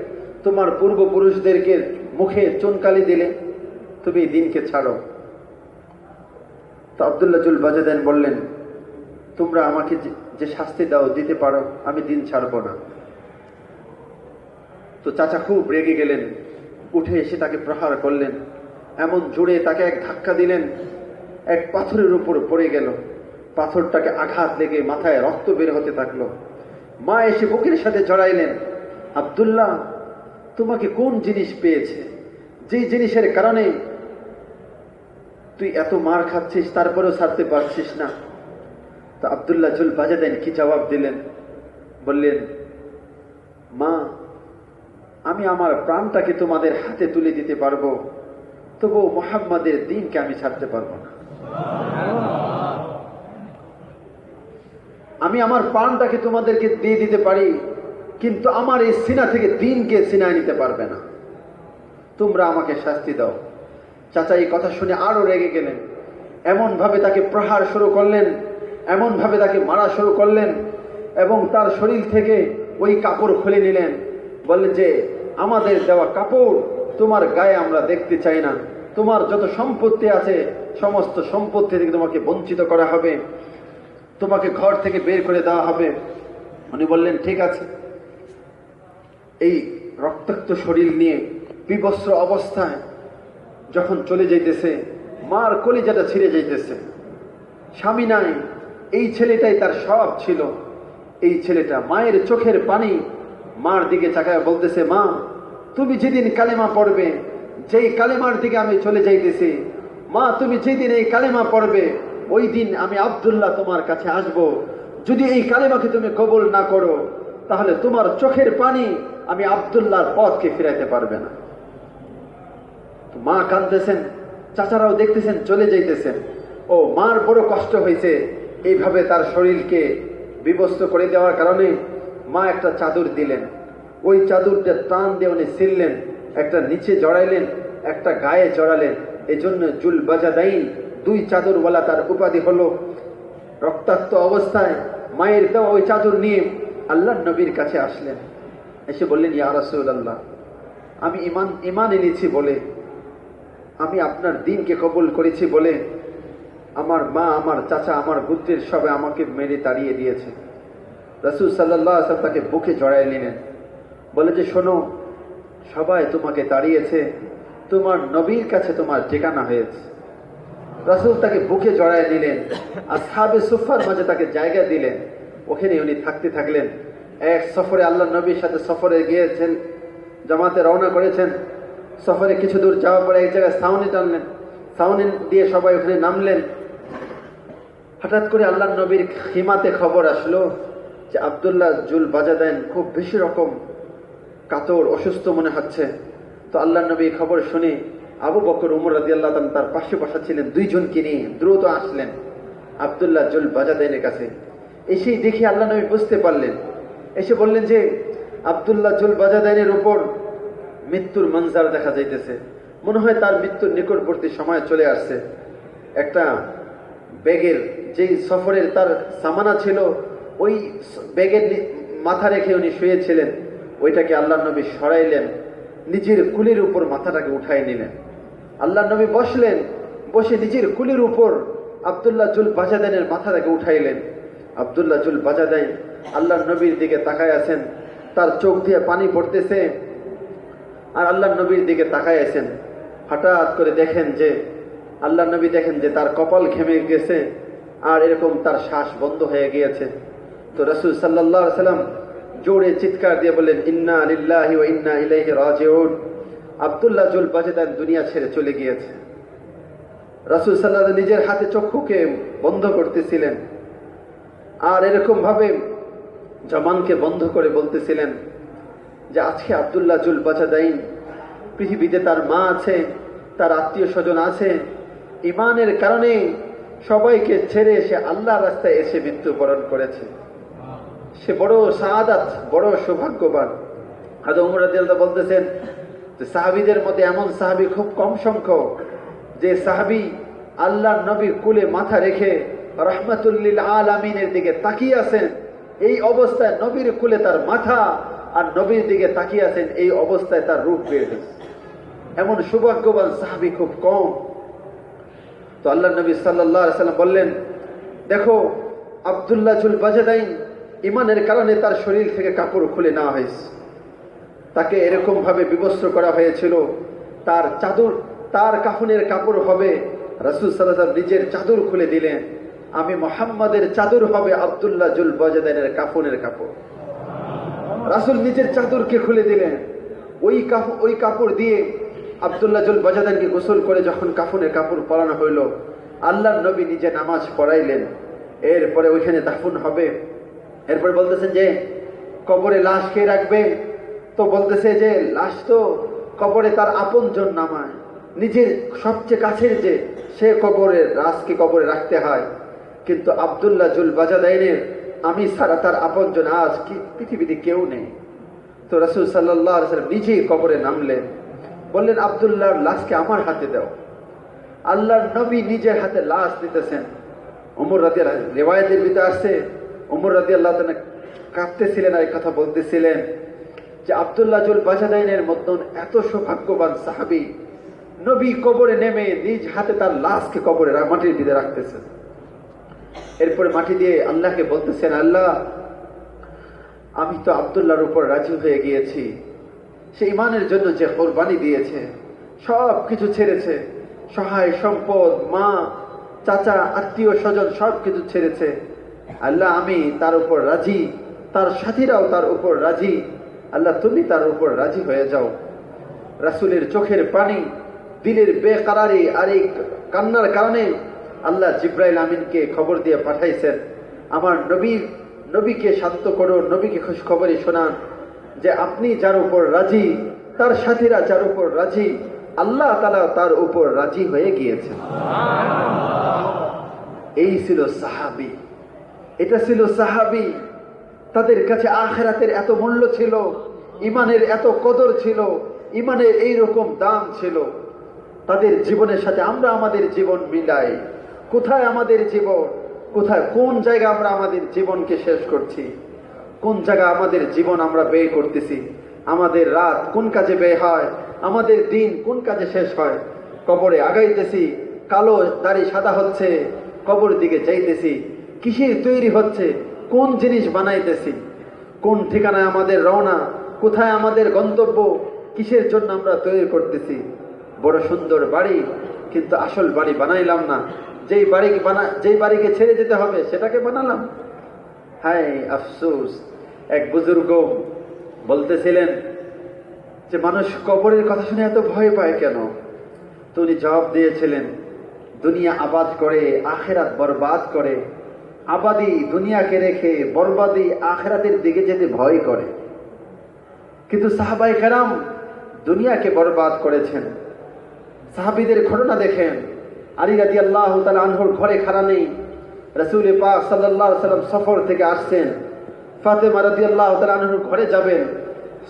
তোমার পূর্বপুরুষদেরকে মুখে চুনকালি দিলে, তুমি দ্বীনকে ছাড়ো। তো আব্দুল্লাহ জুল বাজাদাইন বললেন, তোমরা আমাকে যে শাস্তি দাও দিতে পারো, আমি দ্বীন ছাড়বো না। তো চাচা খুব রেগে গেলেন, উঠে এসে তাকে প্রহার করলেন। এমন জোরে তাকে এক ধাক্কা দিলেন, এক পাথরের উপর পড়ে গেল। পাথরটাকে আঘাত লেগে মাথায় রক্ত বের হতে থাকলো। মা এসে বুকের সাথে জড়াইলেন, আব্দুল্লাহ, তোমাকে কোন জিনিস পেয়েছে, যে জিনিসের কারণে তুই এত মার খাচ্ছিস, তারপরেও ছাড়তে পারছিস না? তো আব্দুল্লাহ জুল বাজাদাইন কি জবাব দিলেন? বললেন, মা, আমি আমার প্রাণটাকে তোমাদের হাতে তুলে দিতে পারবো, তবুও মুহাম্মাদের দ্বীনকে আমি ছাড়তে পারবো না। আমি আমার প্রাণটাকে তোমাদেরকে দিয়ে দিতে পারি, কিন্তু আমার এই সিনা থেকে দ্বীনকে সিনায় নিতে পারবে না। তোমরা আমাকে শাস্তি দাও। চাচা এই কথা শুনে আরো রেগে গেলেন, এমন ভাবে তাকে প্রহার শুরু করলেন, এমন ভাবে তাকে মারা শুরু করলেন, এবং তার শরীর থেকে ওই কাপড় খুলে নিলেন। বললেন যে, আমাদের দেওয়া কাপড় তোমার গায়ে আমরা দেখতে চাই না, তোমার যত সম্পত্তি আছে সমস্ত সম্পত্তি থেকে তোমাকে বঞ্চিত করা হবে, তোমাকে ঘর থেকে বের করে দেওয়া হবে। উনি বললেন, ঠিক আছে। এই রক্তাক্ত শরীর নিয়ে বিবস্ত্র অবস্থায় যখন চলে যাইতেছে, মার কলিজাটা ছিঁড়ে যাইতেছে। স্বামী নাই, এই ছেলেটাই তার সব ছিল। এই ছেলেটা মায়ের চোখের পানি মার দিকে চাকায় বলতেছে, মা, তুমি যেদিন কালেমা পড়বে, যেই কালেমার দিকে আমি চলে যাইতেছি, মা, তুমি যেদিন এই কালেমা পড়বে, ওই দিন আমি আব্দুল্লাহ তোমার কাছে আসব। যদি এই কালেমাকে তুমি কবুল না করো, তাহলে তোমার চোখের পানি আমি আব্দুল্লাহর পথকে ফিরাইতে পারবে না। মা কাঁদতেছেন, চাচারাও দেখতেছেন, চলে যাইতেছেন। ও মার বড় কষ্ট হয়েছে। এইভাবে তার শরীরকে বিবস্ত্র করে দেওয়ার কারণে মা একটা চাদর দিলেন। ওই চাদরটা টান দিয়ে উনি ছিঁড়লেন, একটা নিচে জড়াইলেন, একটা গায়ে জড়ালেন। এই জন্য জুল বাজাদাইন, দুই চাদরওয়ালা তার উপাধি হলো। রক্তাক্ত অবস্থায় মায়ের দেওয়া ওই চাদর নিয়ে আল্লাহর নবীর কাছে আসলেন। এসে বললেন, ইয়া রাসূলুল্লাহ, আমি ঈমান এনেছি বলে, আমি আপনার দ্বীনকে কবুল করেছি বলে আমার মা, আমার চাচা, আমার গোত্রের সবাই আমাকে মেরে তাড়িয়ে দিয়েছে। রাসূল সাল্লাল্লাহু আলাইহি ওয়াসাল্লাম তাকে বুকে জড়ায় নিলেন, বলে যে, শোনো, সবাই তোমাকে তাড়িয়েছে, তোমার নবীর কাছে তোমার ঠিকানা হয়েছে। রাসূল তাকে বুকে জড়ায় নিলেন, আসহাবে সুফার মাঝে তাকে জায়গা দিলেন। ওখানে উনি থাকতে থাকলেন। এক সফরে আল্লাহ নবীর সাথে সফরে গিয়েছেন, জামাতে রওনা করেছেন। সফরে কিছু দূর যাওয়ার পরে এক জায়গায় ছাউনি টানলেন, ছাউনি দিয়ে সবাই ওখানে নামলেন। হঠাৎ করে আল্লাহ নবীর খিমাতে খবর আসলো যে আব্দুল্লাহ জুল বাজাদাইন খুব বেশি রকম কাতর, অসুস্থ মনে হচ্ছে। তো আল্লাহ নবী খবর শুনে আবু বকর, উমর রাদিয়াল্লাহু তাআলা তার পাশে বসা ছিলেন, দুইজনকে নিয়ে দ্রুত আসলেন আব্দুল্লাহ জুল বাজাদাইনের কাছে। এসেই দেখে আল্লাহ নবী বুঝতে পারলেন, এসে বললেন যে, আব্দুল্লাহ জুল বাজাদাইনের উপর মৃত্যুর মঞ্জার দেখা যাইতেছে, মনে হয় তার মৃত্যুর নিকটবর্তী সময় চলে আসছে। একটা ব্যাগের, যেই সফরের তার সামানা ছিল, ওই ব্যাগের মাথা রেখে উনি শুয়েছিলেন, ওইটাকে আল্লাহ নবী সরাইলেন, নিজের কুলের উপর মাথাটাকে উঠাই নিলেন। আল্লাহ নবী বসলেন, বসে নিজের কুলের উপর আব্দুল্লাহ জুল বাজাদাইনের মাথাটাকে উঠাইলেন। আব্দুল্লাহ জুল বাজাদাইন আল্লাহ নবীর দিকে তাকায় আছেন, তার চোখ দিয়ে পানি পড়তেছে, আর আল্লাহ নবীর দিকে তাকায় আছেন। হঠাৎ করে দেখেন যে, আল্লাহ নবী দেখেন যে তার কপাল ঘেমে গেছে, আর এরকম তার শ্বাস বন্ধ হয়ে গিয়েছে। তো রাসূল সাল্লাল্লাহু আলাইহি ওয়াসাল্লাম জোরে চিৎকার দিয়ে বললেন, ইন্না লিল্লাহি ওয়া ইন্না ইলাইহি রাজিউন। আব্দুল্লাহ জুল বাজেদান দুনিয়া ছেড়ে চলে গিয়েছে। রাসূল সাল্লাল্লাহু আলাইহি ওয়াসাল্লাম নিজের হাতে চক্ষুকে বন্ধ করতেছিলেন, আর এরকম ভাবে জবানকে বন্ধ করে বলতেছিলেন যে আজকে আব্দুল্লাহ জুল বাজেদাইন পৃথিবীতে তার মা আছে, তার আত্মীয় স্বজন আছে, ইমানের কারণে সবাইকে ছেড়ে এসে আল্লাহর রাস্তায় এসে মৃত্যুবরণ করেছে। সে বড় সাআদাত, বড় সৌভাগ্যবান। হযরত ওমর রাদিয়াল্লাহু আনহু বলতেছেন যে সাহাবীদের মধ্যে এমন সাহাবী খুব কম সংখ্যক যে সাহাবী আল্লাহর নবীর কুলে মাথা রেখে রাহমাতুল লিল আলামিনের দিকে তাকিয়ে আছেন, এই অবস্থায় নবীর কুলে তার মাথা আর নবীর দিকে তাকিয়ে আছেন, এই অবস্থায় তার রূপ বের হয়েছে। এমন সৌভাগ্যবান সাহাবী খুব কম। তো আল্লাহ নবী সাল্লাল্লাহু আলাইহি ওয়াসাল্লাম বললেন, দেখো আব্দুল্লাহ জুল বাজেদাইন ইমানের কারণে তার শরীর থেকে কাপড় খুলে নেওয়া হয়েছে, তাকে এরকম ভাবে বিবস্ত্র করা হয়েছিল, তার চাদর, তার কাফনের কাপড় হবে, রাসূল সাল্লাল্লাহু আলাইহি ওয়াসাল্লাম নিজের চাদর খুলে দিলেন, আমি মুহাম্মাদের চাদর হবে আব্দুল্লাহ জুল বাজেদাইনের কাফনের কাপড়। রাসূল নিজের চাদরকে খুলে দিলেন, ওই কাপড় দিয়ে আব্দুল্লাহ জুল বাজেদাইনকে গোসল করে যখন কাফনের কাপড় পরানো হইল, আল্লাহর নবী নিজে নামাজ পড়াইলেন, এরপরে ওইখানে দাফন হবে। এরপরে বলতেছেন যে কবরে লাশ কে রাখবে, তো বলতেছে যে লাশ তো কবরে তার আপনজন নামায়, নিজের সবচেয়ে কাছের যে সে কবরে লাশকে কবরে রাখতে হয়, কিন্তু আব্দুল্লাহ জুল বাজেদাইনের আমি ছাড়া তার আপনজন আজ কি পৃথিবীতে কেউ নেই। তো রাসূল সাল্লাল্লাহু আলাইহি ওয়াসাল্লাম নিজেই কবরে নামলেন, বললেন আব্দুল্লাহর লাশকে আমার হাতে দাও। আল্লাহর নবী নিজের হাতে লাশ দিতেছেন। ওমর রাদিয়াল্লাহু আনহু, রিওয়ায়াতের ভিতরে আসছে ওমর রাদিয়াল্লাহু তাআলা কাঁদতেছিলেন আর এই কথা বলতেছিলেন যে আব্দুল্লাহ জুল বাজেদাইনের মতন এত সৌভাগ্যবান সাহাবী নবী কবরে নেমে নিজ হাতে তার লাশকে কবরে মাটির ভিতরে রাখতেছেন। এরপরে মাটি দিয়ে আল্লাহকে বলতেছেন, আল্লাহ আমি তো আব্দুল্লাহর উপর রাজি হয়ে গিয়েছি, সে ইমানের জন্য যে কোরবানি দিয়েছে, সব কিছু ছেড়েছে, সহায় সম্পদ, মা চাচা আত্মীয় স্বজন সব কিছু ছেড়েছে। আল্লাহ আমি তার উপর রাজি, তার সাথীরাও তার উপর রাজি, আল্লাহ তুমি তার উপর রাজি হয়ে যাও। রাসূলের চোখের পানি, দিলের বেকরারি আর এই কান্নার কারণে আল্লাহ জিব্রাইল আমিনকে খবর দিয়ে পাঠাইছেন, আমার নবীকে শান্ত করো, নবীকে খুশখবরি শোনান যে আপনি যার উপর রাজি, তার সাথীরা যার উপর রাজি, আল্লাহ তাআলা তার উপর রাজি হয়ে গিয়েছেন। এই ছিল সাহাবী, এটা ছিল সাহাবী। তাদের কাছে আখিরাতের এত মূল্য ছিল, ইমানের এত কদর ছিল, ইমানের এই রকম দাম ছিল। তাদের জীবনের সাথে আমরা আমাদের জীবন মিলাই, কোথায় আমাদের জীবন, কোথায় কোন জায়গা আমরা আমাদের জীবনকে শেষ করছি, কোন জায়গা আমাদের জীবন আমরা ব্যয় করতেছি, আমাদের রাত কোন কাজে ব্যয় হয়, আমাদের দিন কোন কাজে শেষ হয়। কবরে আগাইতেছি, কালো দাড়ি সাদা হচ্ছে, কবর দিকে যাইতেছি, কিসের তৈরি হচ্ছে, কোন জিনিস বানাইতেছি, কোন ঠিকানায় আমাদের রওনা, কোথায় আমাদের গন্তব্য, কিসের জন্য আমরা তৈরি করতেছি। বড় সুন্দর বাড়ি, কিন্তু আসল বাড়ি বানাইলাম না, যেই বাড়িকে ছেড়ে যেতে হবে সেটাকে বানালাম। হায় আফসোস। এক বুজুর্গ বলতেছিলেন যে মানুষ কবরের কথা শুনে এত ভয় পায় কেন? তো উনি জবাব দিয়েছিলেন, দুনিয়া আবাদ করে আখেরাত বরবাদ করে, আবাদি দুনিয়াকে রেখে বরবাদি আখেরাতের দিকে যেতে ভয় করে। কিন্তু সাহাবায়ে কেরাম দুনিয়াকে বরবাদ করেছেন। সাহাবীদের ঘটনা দেখেন, আলী রাদিয়াল্লাহু তাআলা আনহুর ঘরে খাড়া নেই, রাসূল পাক সাল্লাল্লাহু আলাইহি ওয়াসাল্লাম সফর থেকে আসছেন, ফাতেমা রাদিয়াল্লাহু তাআলা আনহুর ঘরে যাবেন,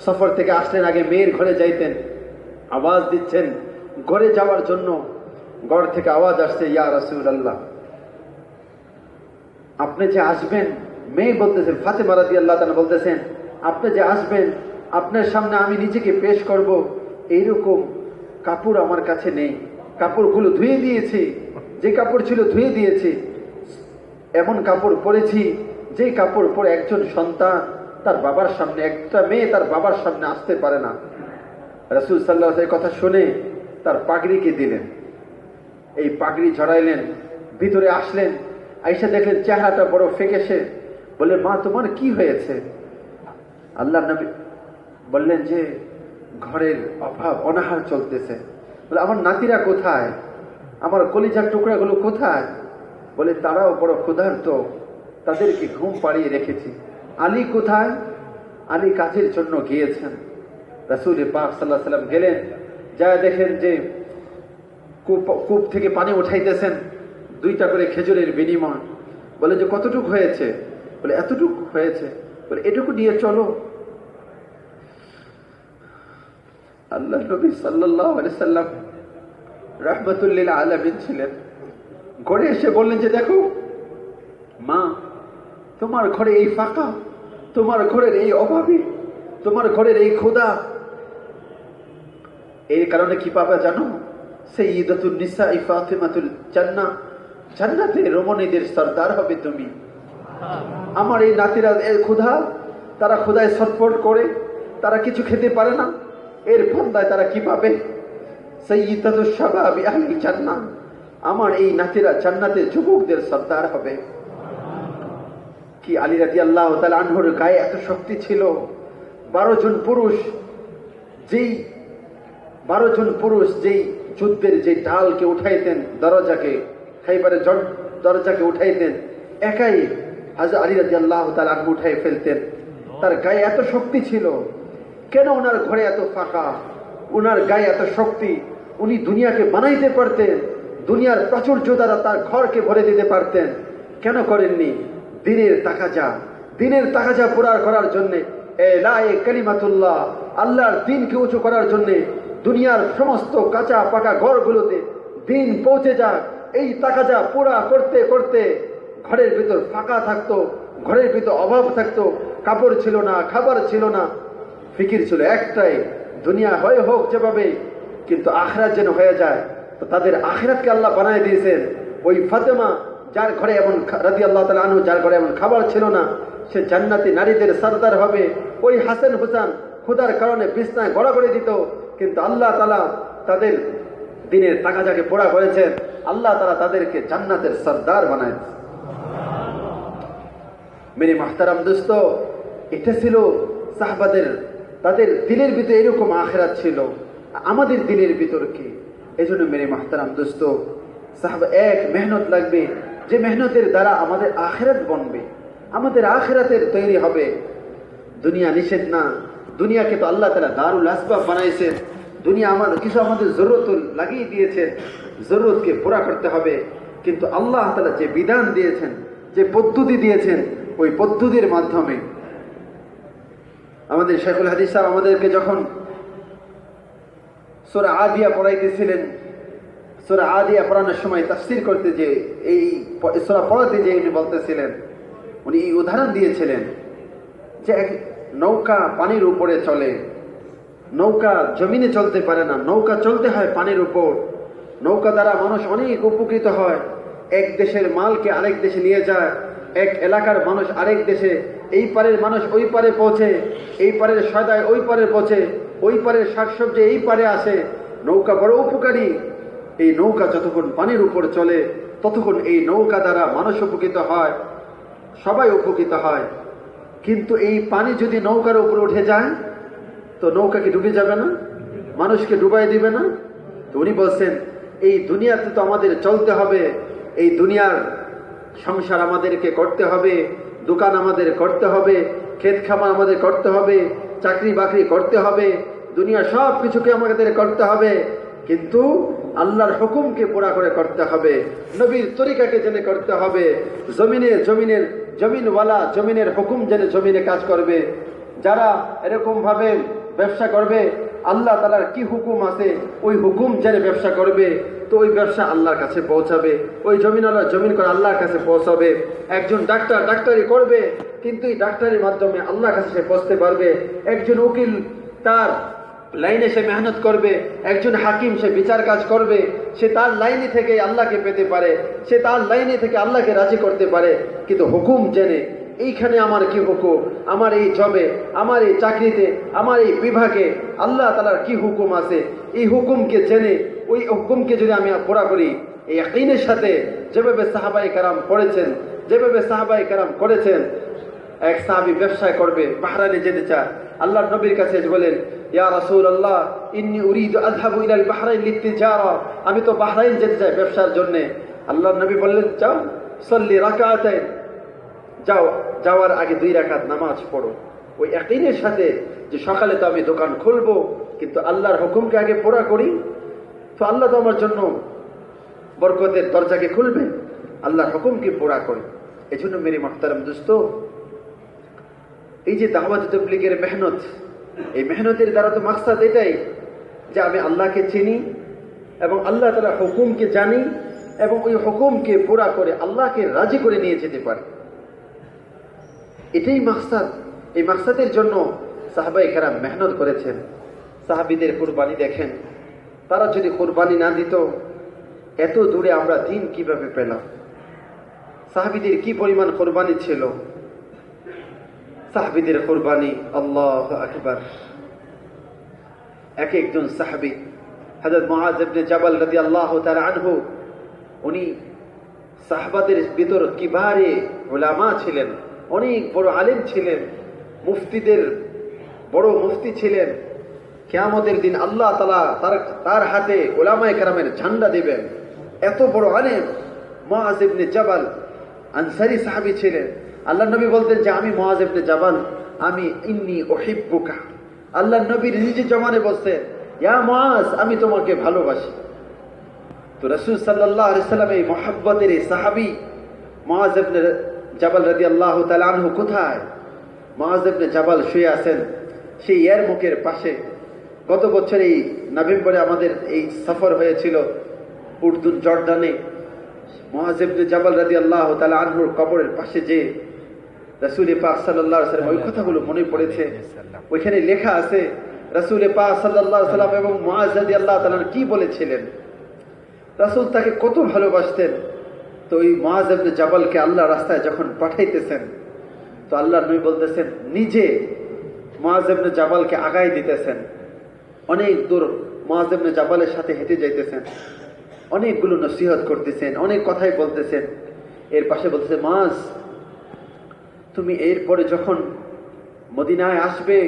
সফর থেকে আসলেন, আগে মেয়ের ঘরে যাইতেন, আওয়াজ দিচ্ছেন ঘরে যাওয়ার জন্য, ঘর থেকে আওয়াজ আসছে, ইয়া রাসূলুল্লাহ আপনি যে আসবেন। মেয়ে বলতেছেন, ফাতেমা রাদিয়াল্লাহু তাআলা বলতেছেন, আপনি যে আসবেন, আপনার সামনে আমি নিজেকে পেশ করব, এইরকম কাপড় আমার কাছে নেই, কাপড়গুলো ধুয়ে দিয়েছি, যে কাপড় ছিল ধুয়ে দিয়েছি, এমন কাপড় পরেছি যে কাপড় পরে একজন সন্তান তার বাবার সামনে, একটা মেয়ে তার বাবার সামনে আসতে পারে না। রাসূল সাল্লাল্লাহু আলাইহি ওয়াসাল্লাম কথা শুনে তার পাগড়িকে দিলেন, এই পাগড়ি ঝরাইলেন, ভিতরে আসলেন, আয়েশা দেখলেন চেহারাটা বড় ফেকেশে, বললেন মা তোমার কি হয়েছে? আল্লাহর নবী বললেন যে ঘরের অভাব অনাহার চলতেছে। বলে আমার নাতিরা কোথায়, আমার কলিজার টুকরাগুলো কোথায়? বলে তারাও বড় ক্ষুধার্ত, তাদেরকে ঘুম পাড়িয়ে রেখেছি। আলী কোথায়? আলী কাজের জন্য গিয়েছেন। রাসূল পাক সাল্লাল্লাহু আলাইহি সাল্লাম গেলেন, যা দেখেন যে কূপ থেকে পানি উঠাইতেছেন 2টা করে খেজুরের বিনিময়। বলে যে কতটুকু হয়েছে? বলে এতটুকু হয়েছে। বলে এটুকু নিয়ে চলো। আল্লাহ নবী সাল্লাল্লাহু আলাইহি সাল্লাম রাহমাতুল লিল আলামিন ছিলেন। ঘরে এসে বললেন যে দেখো মা, তোমার ঘরে এই ফাঁকা, তোমার ঘরের এই অভাবী, তোমার ঘরের এই ক্ষুধা, এই কারণে কি পাবে জানো? সাইয়্যিদাতুন নিসা ফাতিমাতুল জান্নাহ, জান্নাতে রমণীদের সরদার হবে তুমি। আমার এই নাতিরা এই ক্ষুধা, তারা ক্ষুধায় ছটফট করে, তারা কিছু খেতে পারে না, এর বদলায় তারা কি পাবে? সাইয়্যিদাতুশ শাবাবি আহলিল জান্নাহ, আমার এই নাতিরা জান্নাতে যুবকদের সরদার হবে। কি আলী রাদিয়াল্লাহু তাআলা আনহুর গায়ে এত শক্তি ছিল। 12 জন পুরুষ যেই যুদ্ধের যে ঢালকে উঠাইতেন, দরজাকে, খাইবারের দরজাকে উঠাইতেন, একাই হযরত আলী রাদিয়াল্লাহু তাআলা আনহু উঠাই ফেলতেন। তার গায়ে এত শক্তি ছিল। কেন ওনার ঘরে এত ফাঁকা, ওনার গায়ে এত শক্তি? উনি দুনিয়াকে বানাইতে পারতেন, দুনিয়ার প্রাচুর্য দ্বারা তার ঘরকে ভরে দিতে পারতেন। কেন করেননি? দিনের তাকাজা পুরা করার জন্যে, এলায়ে কালিমাতুল্লাহ, আল্লাহর দ্বীনকে উঁচু করার জন্যে, দুনিয়ার সমস্ত কাঁচা পাকা ঘরগুলোতে দিন পৌঁছে যাক, এই তাকাজা পুরা করতে করতে ঘরের ভিতর ফাঁকা থাকতো, ঘরের ভিতর অভাব থাকতো, কাপড় ছিল না, খাবার ছিল না, ফিকির ছিল একটাই, দুনিয়া হয় হোক যেভাবে, কিন্তু আখিরাত যেন হয়ে যায়। তো তাদের আখিরাতকে আল্লাহ বানায় দিয়েছেন। ওই ফাতেমা, যার ঘরে এমন রাদিয়াল্লাহু তাআলা আনহু, যার ঘরে এমন খাবার ছিল না, সে জান্নাতি নারীদের সরদার হবে। ওই হাসান হুসান ক্ষুধার কারণে বিছনায় গড়াগড়ি দিত, কিন্তু আল্লাহ তাআলা তাদের দিনের তাকাজাকে পোড়া করেছেন। আল্লাহ তাআলা তাদেরকে জান্নাতের সরদার বানায়। মেরে মাহতারাম দোস্ত, এটা ছিল সাহাবাদের, তাদের দিলের ভিতরে এরকম আখিরাত ছিল। আমাদের দিলের ভিতর কি? এই জন্য মেরে মাহতারাম দোস্ত, সাহাবা এক মেহনত লাগবে, যে মেহনতের দ্বারা আমাদের আখিরাত বনবে, আমাদের আখিরাতের তৈরি হবে। দুনিয়া নিষেধ না, দুনিয়াকে তো আল্লাহ তাআলা দারুল আসবাব বানাইছেন। দুনিয়া আমাদের জরুরত লাগিয়ে দিয়েছেন, জরুরতকে পুরা করতে হবে। কিন্তু আল্লাহ তাআলা যে বিধান দিয়েছেন, যে পদ্ধতি দিয়েছেন, ওই পদ্ধতির মাধ্যমে আমাদের শাইখুল হাদিস সাহেব আমাদেরকে যখন সূরা আদিয়া পড়াইতেছিলেন, সূরা আদিয়া পড়ানোর সময় তাফসীর করতে যে এই সূরা পড়াতে যে উনি বলতেছিলেন, উনি এই উদাহরণ দিয়েছিলেন যে এক নৌকা পানির উপরে চলে, নৌকা জমিনে চলতে পারে না, নৌকা চলতে হয় পানির উপর। নৌকা দ্বারা মানুষ অনেক উপকৃত হয়, এক দেশের মালকে আরেক দেশে নিয়ে যায়, এক এলাকার মানুষ আরেক দেশে, এই পারের মানুষ ওই পারে পৌঁছে, এই পারের সয়দায় ওই পারে পৌঁছে, ওই পারের শাকসবজি এই পারে আসে। নৌকা বড় উপকারী। এই নৌকা যতক্ষণ পানির উপর চলে, ততক্ষণ এই নৌকা দ্বারা মানুষ উপকৃত হয়, সবাই উপকৃত হয়। কিন্তু এই পানি যদি নৌকার উপর উঠে যায়, তো নৌকা কি ডুবে যাবে না? মানুষকে ডুবাই দিবে না? তো উনি বলছেন, এই দুনিয়াতে তো আমাদের চলতে হবে, এই দুনিয়ার সংসার আমাদেরকে করতে হবে, দোকান আমাদের করতে হবে, ক্ষেত খামার আমাদের করতে হবে, চাকরি বাকরি করতে হবে, দুনিয়া সব কিছুকে আমাদের করতে হবে। কিন্তু আল্লাহর হুকুমকে পুরা করে করতে হবে, নবীর তরিকাকে জেনে করতে হবে। জমিনওয়ালা জমিনের হুকুম জেনে জমিনে কাজ করবে। যারা এরকম ভাবে ব্যবসা করবে, আল্লাহ তাআলার কি হুকুম আছে ওই হুকুম জেনে ব্যবসা করবে, তো ওই ব্যবসা আল্লাহর কাছে পৌঁছাবে। ওই জমিনওয়ালা জমিন করে আল্লাহর কাছে পৌঁছাবে। একজন ডাক্তার ডাক্তারি করবে, কিন্তু এই ডাক্তারির মাধ্যমে আল্লাহর কাছে সে পৌঁছতে পারবে। একজন উকিল তার লাইনে সে মেহনত করবে, একজন হাকিম সে বিচার কাজ করবে, সে তার লাইনে থেকে আল্লাহকে পেতে পারে, সে তার লাইনে থেকে আল্লাহকে রাজি করতে পারে। কিন্তু হুকুম জেনে, এইখানে আমার কি হুকুম, আমার এই জবে, আমার এই চাকরিতে, আমার এই বিভাগে আল্লাহ তাআলার কি হুকুম আছে, এই হুকুমকে জেনে ওই হুকুমকে যদি আমি পুরা করি, এই ইয়াকিনের সাথে, যেভাবে সাহাবায়ে কেরাম পড়েছেন, যেভাবে সাহাবায়ে কেরাম করেছেন, এক সাহাবী ব্যবসায় করবে, বাহরাইনে যেতে চায়, আল্লাহর নবীর কাছে এসে বলেন, ইয়া রাসূলুল্লাহ ইন্নী উরিদু আযহাবু ইলাল বাহরাইন লিতিজারা, আমি তো বাহরাইন যেতে চাই ব্যবসার জন্য। আল্লাহর নবী বললেন, যাও সল্লি রাকাতাইন, যাও, যাওয়ার আগে 2 রাকাত নামাজ পড়ো, ওই ইয়াকিনের সাথে যে সকালে তো আমি দোকান খুলবো, কিন্তু আল্লাহর হুকুমকে আগে পুরা করি, তো আল্লাহ তো আমার জন্য বরকতের দরজাকে খুলবেন, আল্লাহর হুকুমকে পুরা করি। এই জন্য মেরে মুহতারাম দোস্ত, এই যে দাওয়াত তাবলীগের মেহনত, এই মেহনতের দ্বারা তো মাকসাদ এটাই যে আমি আল্লাহকে চিনি এবং আল্লাহ তাআলার হুকুমকে জানি এবং ওই হুকুমকে পুরা করে আল্লাহকে রাজি করে নিয়ে যেতে পারি, এটাই মাকসাদ। এই মাকসাদের জন্য সাহাবায়ে কেরাম মেহনত করেছেন। সাহাবীদের কুরবানি দেখেন, তারা যদি কুরবানি না দিত, এত দূরে আমরা দিন কিভাবে পেলাম? সাহাবীদের কি পরিমাণ কুরবানি ছিল! সাহাবীদের কুরবানি, আল্লাহু আকবার। এক একজন সাহাবী, হযরত মুআয ইবনে জাবাল রাদিয়াল্লাহু তাআলা আনহু, উনি সাহাবাদের ভিতর কিবারে উলামা ছিলেন, অনেক বড় আলেম ছিলেন, মুফতিদের বড় মুফতি ছিলেন। কিয়ামতের দিন আল্লাহ তাআলা তার হাতে উলামায়ে কেরামের ঝান্ডা দিবেন। এত বড় আলেম মুআয ইবনে জাবাল আনসারী সাহাবী ছিলেন। আল্লাহর নবী বলতেন যে আমি মুআয ইবনে জাবাল, আমি ইন্নী উহিব্বুকা, আল্লাহর নবী নিজে জবানে বলছেন, ইয়া মুআয, আমি তোমাকে ভালোবাসি। তো রাসূল সাল্লাল্লাহু আলাইহি সাল্লাম এই মুহাব্বতের এই সাহাবী মুআয ইবনে জাবাল রাদিয়াল্লাহু তাআলা আনহু কোথায়? মুআয ইবনে জাবাল শুয়ে আছেন সেই ইয়ারমুকের পাশে। গত বছর এই নভেম্বরে আমাদের এই সফর হয়েছিল উর্দুন জর্ডানে। মুআয ইবনে জাবাল রাদিয়াল্লাহু তাআলা আনহুর কবরের পাশে যে রাসূল পাক সাল্লাল্লাহু আলাইহি ওয়াসাল্লাম, ওই কথাগুলো মনে পড়েছে। ওইখানে লেখা আছে রাসূল পাক সাল্লাল্লাহু আলাইহি ওয়াসাল্লাম এবং মুআয রাদিয়াল্লাহু তাআলা কি বলেছিলেন, রাসূল তাকে কত ভালোবাসতেন। তো ওই মুআয ইবনে জাবালকে আল্লাহ রাস্তায় যখন পাঠাইতেছেন, তো আল্লাহর নবী বলতেছেন, নিজে মুআয ইবনে জাবালকে আগায় দিতেছেন, অনেক দূর মুআয ইবনে জাবালের সাথে হেঁটে যাইতেছেন, অনেকগুলো নসিহত করতেছেন, অনেক কথাই বলতেছেন। এর পাশে বলতেছে, মুআয, তুমি এরপরে যখন মদিনায় আসবে,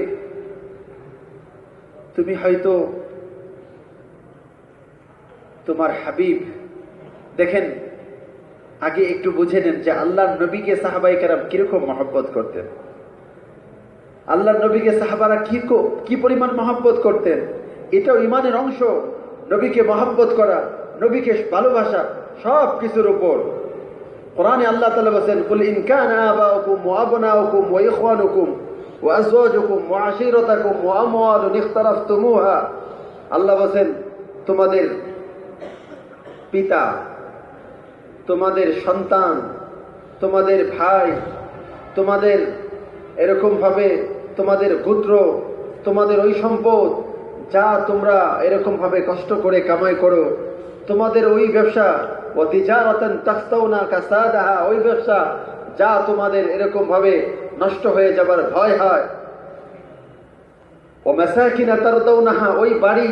তুমি হয়তো তোমার হাবিব, দেখেন আগে একটু বুঝে নেন যে আল্লাহর নবীকে সাহাবায়ে কেরাম কিরকম মহব্বত করতেন, আল্লাহর নবীকে সাহাবারা কি পরিমাণ মহব্বত করতেন। এটাও ইমানের অংশ, নবীকে মহব্বত করা, নবীকে ভালোবাসা সব কিছুর উপর। কোরআনে আল্লাহ তাআলা বলেন, কুল ইন কানা আবাউকুম ওয়া আবনাউকুম ওয়া ইখওয়ানুকুম ওয়া আজওয়াজুকুম ওয়া আশীরাতুকুম ওয়া আমওয়ালুন ইখতারাফতুমুহা, আল্লাহ বলেন তোমাদের পিতা, তোমাদের সন্তান, তোমাদের ভাই, তোমাদের এরকম ভাবে তোমাদের গোত্র, তোমাদের ওই সম্পদ যা তোমরা এরকম ভাবে কষ্ট করে কামাই করো, তোমাদের ওই ব্যবসা, ওয়া তিজারাতান তাখসাউনা কাসাদাহা, ওই ব্যবসা যা তোমাদের এরকম ভাবে নষ্ট হয়ে যাবার ভয় হয়, ওয়া মাসাকিন তারদাউনাহা, ওই বাড়ি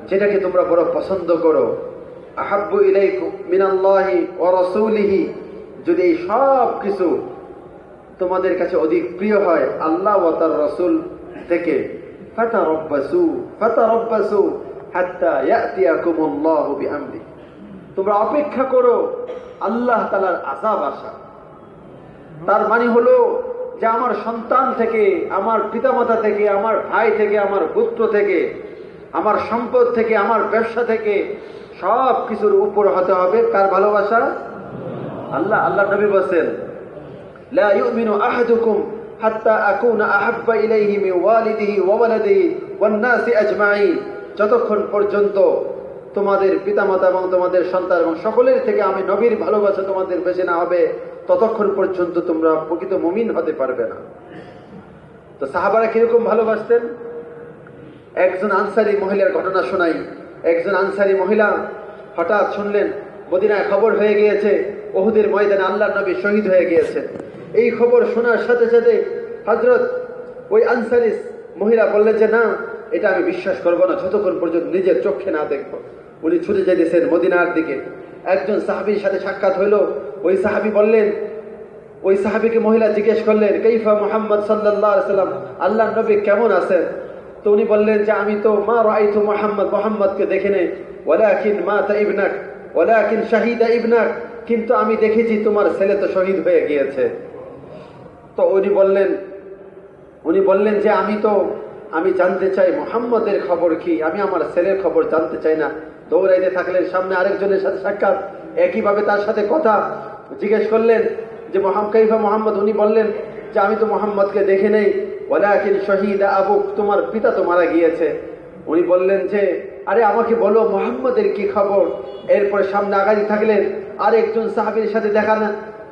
যেটাকে তোমরা বড় পছন্দ করো, আহাব্বু ইলাইকুম মিনাল্লাহি ওয়া রাসূলিহি, যদি এই সব কিছু তোমাদের কাছে অধিক প্রিয় হয় আল্লাহ ওয়া তার রাসূল থেকে, ফাতারাব্বাসু হাত্তা ইয়াতিয়াকুমুল্লাহু বিআমরি, তোমরা অপেক্ষা করো আল্লাহ তাআলার আযাব আসা। তার মানে হলো যে আমার সন্তান থেকে, আমার পিতামাতা থেকে, আমার ভাই থেকে, আমার গোত্র থেকে, আমার সম্পদ থেকে, আমার ব্যবসা থেকে সব কিছুর উপর হতে হবে কার ভালোবাসা? আল্লাহ। আল্লাহ নবী বলেন, লা ইউমিনু আহাদুকুম হাত্তা আকুনা আহাব্বা ইলাইহি মিন ওয়ালিদিহি ওয়া ওয়ালাদিহি ওয়ান নাসি আজমাইন, যতক্ষণ পর্যন্ত তোমাদের পিতামাতা এবং তোমাদের সন্তান এবং সকলের থেকে আমি নবীর ভালোবাসা তোমাদের বেশি না হবে, ততক্ষণ পর্যন্ত তোমরা প্রকৃত মুমিন হতে পারবে না। তো সাহাবারা কিরকম ভালোবাসতেন? একজন আনসারী মহিলার ঘটনা শোনাই। একজন আনসারী মহিলা হঠাৎ শুনলেন মদিনায় খবর হয়ে গিয়েছে উহুদের ময়দানে আল্লাহর নবী শহীদ হয়ে গিয়েছে। এই খবর শোনার সাথে সাথে হযরত ওই আনসারী মহিলা বললেন যে না, এটা আমি বিশ্বাস করব না যতক্ষণ পর্যন্ত নিজের চোখে না দেখব। উনি ছুটে যেতেছেন মদিনার দিকে। একজন সাহাবীর সাথে সাক্ষাৎ হইল। ওই সাহাবী বললেন, ওই সাহাবীকে মহিলা জিজ্ঞেস করলেন, কাইফা মুহাম্মদ সাল্লাল্লাহু আলাইহি সাল্লাম, আল্লাহর নবী কেমন আছেন? তো উনি বললেন যে আমি তো মা রাআইতু মুহাম্মদকে দেখি নাই, ওয়ালাকিন মাতা ইবনাক, ওয়ালাকিন শাহিদা ইবনাক, কিন্তু আমি দেখেছি তোমার ছেলে তো শহীদ হয়ে গিয়েছে। তো উনি বললেন যে আমি জানতে চাই মুহাম্মদের খবর কি, আমি আমার ছেলের খবর জানতে চাই না। দৌড়াইতে থাকলেন, সামনে আরেকজনের সাথে সাক্ষাৎ, একইভাবে তার সাথে কথা জিজ্ঞেস করলেন যে কাইফা মুহাম্মদ, উনি বললেন যে আমি তো মুহাম্মদকে দেখে নেই, ওয়ালাকিন শহীদা আবুক, তোমার পিতা তো মারা গিয়েছে। উনি বললেন যে আরে আমাকে বলো মুহাম্মদের কি খবর। এরপর সামনে আগাতে থাকলেন, আরেকজন সাহাবীর সাথে দেখা না,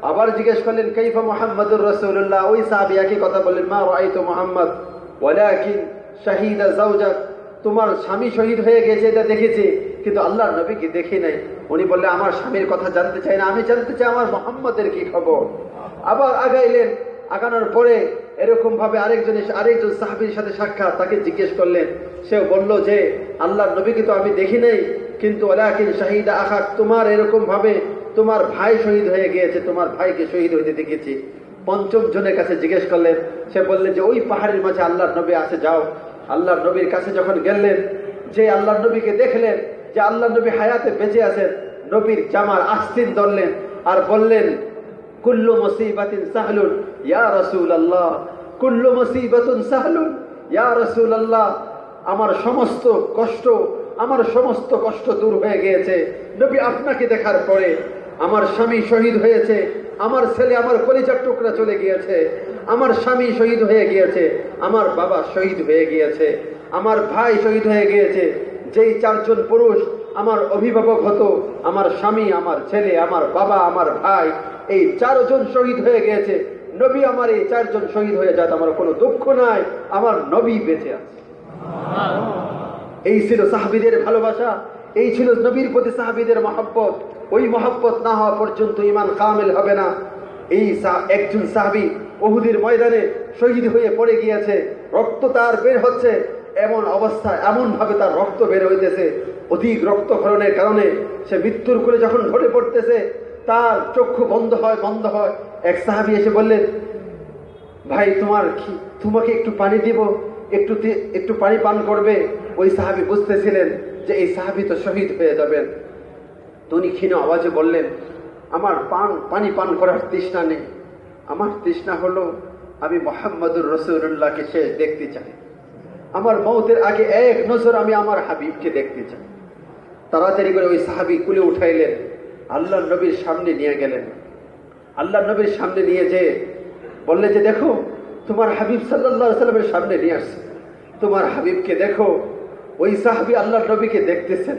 আবার জিজ্ঞেস করলেন কাইফা মুহাম্মাদুর রাসূলুল্লাহ, ওই সাহাবী একই কথা বললেন, মা রাআইতু মুহাম্মদ ওয়ালাকিন শাহিদা যাওজাক, তোমার স্বামী শহীদ হয়ে গেছে এটা দেখেছি, কিন্তু আল্লাহর নবীকে দেখি নাই। উনি বললেন আমার স্বামীর কথা জানতে চাই না, আমি জানতে চাই আমার মুহাম্মদের কি খবর। আবার আগাইলেন, আগানোর পরে এরকম ভাবে আরেকজন সাহাবীর সাথে সাক্ষাৎ, তাকে জিজ্ঞেস করলেন, সেও বলল যে আল্লাহর নবীকে তো আমি দেখি নাই, কিন্তু ওয়ালাকিন শাহিদা আখাক, তোমার এরকম ভাবে তোমার ভাই শহীদ হয়ে গিয়েছে, তোমার ভাইকে শহীদ হইতে দেখেছি। পঞ্চম জনের কাছে জিজ্ঞেস করলেন, সে বললেন যে ওই পাহাড়ের মাঝে আল্লাহর নবী আছে, যাও। আল্লাহর নবীর কাছে যখন গেলেন, যে আল্লাহর নবীকে দেখলেন যে আল্লাহর নবী হায়াতে বেঁচে আছেন, নবীর জামার আস্তিন ধরলেন আর বললেন, কুল্লু মুসিবাতিন সাহলুন ইয়া রাসূলুল্লাহ, কুল্লু মুসিবাতুন সাহলুন ইয়া রাসূলুল্লাহ, আমার সমস্ত কষ্ট দূর হয়ে গিয়েছে নবী আপনাকে দেখার পরে। আমার স্বামী শহীদ হয়েছে, আমার ছেলে আমার কলিজার টুকরা চলে গিয়েছে, আমার স্বামী শহীদ হয়ে গিয়েছে, আমার বাবা শহীদ হয়ে গিয়েছে, আমার ভাই শহীদ হয়ে গিয়েছে। যেই চারজন পুরুষ আমার অভিভাবক হতো, আমার স্বামী, আমার ছেলে, আমার বাবা, আমার ভাই, এই চারজন শহীদ হয়ে গিয়েছে। নবী আমার এই চারজন শহীদ হয়ে যাত, আমার কোনো দুঃখ নাই, আমার নবী বেঁচে আছে। এই ছিল সাহাবীদের ভালোবাসা, এই ছিল নবীর প্রতি সাহাবীদের মহব্বত। ওই মহব্বত না হওয়া পর্যন্ত ঈমান কামিল হবে না। একজন সাহাবী উহুদের ময়দানে শহীদ হয়ে পড়ে গিয়েছে, রক্ত তার বের হচ্ছে, এমন অবস্থায় এমন ভাবে তার রক্ত বের হইতেছে, অধিক রক্তক্ষরণের কারণে সে মৃত্যুর কোলে যখন ঢলে পড়তেছে, তার চক্ষু বন্ধ হয়। এক সাহাবী এসে বললেন, ভাই তোমাকে একটু পানি দিব, একটু পানি পান করবে? ওই সাহাবী বুঝতেছিলেন যে এই সাহাবী তো শহীদ হয়ে যাবেন। উনি ক্ষীণ আওয়াজে বললেন, আমার পানি পান করার তৃষ্ণা নেই, আমার তৃষ্ণা হলো আমি মুহাম্মদুর রাসূলুল্লাহকে শেষ দেখতে চাই, আমার মওতের আগে এক নজর আমি আমার হাবিবকে দেখতে চাই। তাড়াতাড়ি করে ওই সাহাবী কুলে উঠাইলেন, আল্লাহর নবীর সামনে নিয়ে গেলেন। আল্লাহর নবীর সামনে নিয়ে যেয়ে বললেন যে দেখো তোমার হাবিব সাল্লাল্লাহু আলাইহি সাল্লামের সামনে নিয়ে আসছে, তোমার হাবিবকে দেখো। ওই সাহাবী আল্লাহর নবীকে দেখতেছেন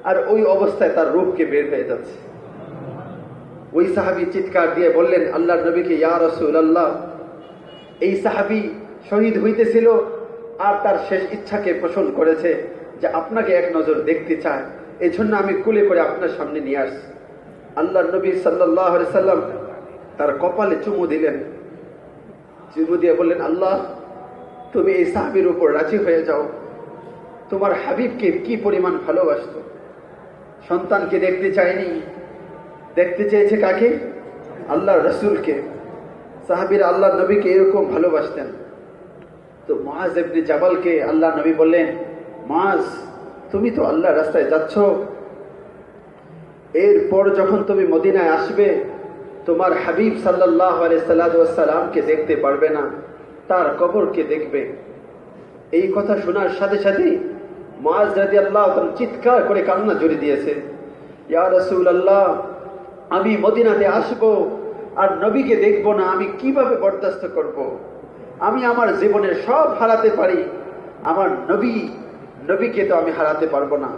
আর ওই অবস্থায় তার রূহকে বের হয়ে যাচ্ছে। ওই সাহাবী চিৎকার দিয়ে বললেন আল্লাহর নবীকে, ইয়া রাসূলুল্লাহ, এই সাহাবী শহীদ হইতেছিল আর তার শেষ ইচ্ছাকে পোষণ করেছে যে আপনাকে এক নজর দেখতে চায়, এই জন্য আমি কুলে করে আপনার সামনে নিয়ে আসছি। আল্লাহর নবী সাল্লাল্লাহু আলাইহি সাল্লাম তার কপালে চুমু দিলেন, চুমু দিয়ে বললেন, আল্লাহ তুমি এই সাহাবীর উপর রাজি হয়ে যাও। তোমার হাবিবকে কি পরিমাণ ভালোবাসতো, সন্তানকে দেখতে চায়নি, দেখতে চেয়েছে কাকে? আল্লাহর রাসূলকে। সাহাবীরা আল্লাহর নবীকে এরকম ভালোবাসতেন। তো মুআজ ইবনে জাবালকে আল্লাহর নবী বললেন, মুআজ তুমি তো আল্লাহর রাস্তায় যাচ্ছ, এরপর যখন তুমি মদিনায় আসবে তোমার হাবিব সাল্লাল্লাহু আলাইহি সাল্লামকে দেখতে পারবে না, তার কবরকে দেখবে। এই কথা শোনার সাথে সাথে মুআজ রাদিয়াল্লাহু তাআলা চিৎকার করে কান্না জড়িয়ে দিয়েছে, ইয়া রাসূলুল্লাহ, আমি মদিনাতে আসব আর নবীকে দেখব না, আমি কিভাবে বরদাস্ত করব? আমি আমার জীবনের সব হারাতে পারি, আমার নবীকে তো আমি হারাতে পারবো না।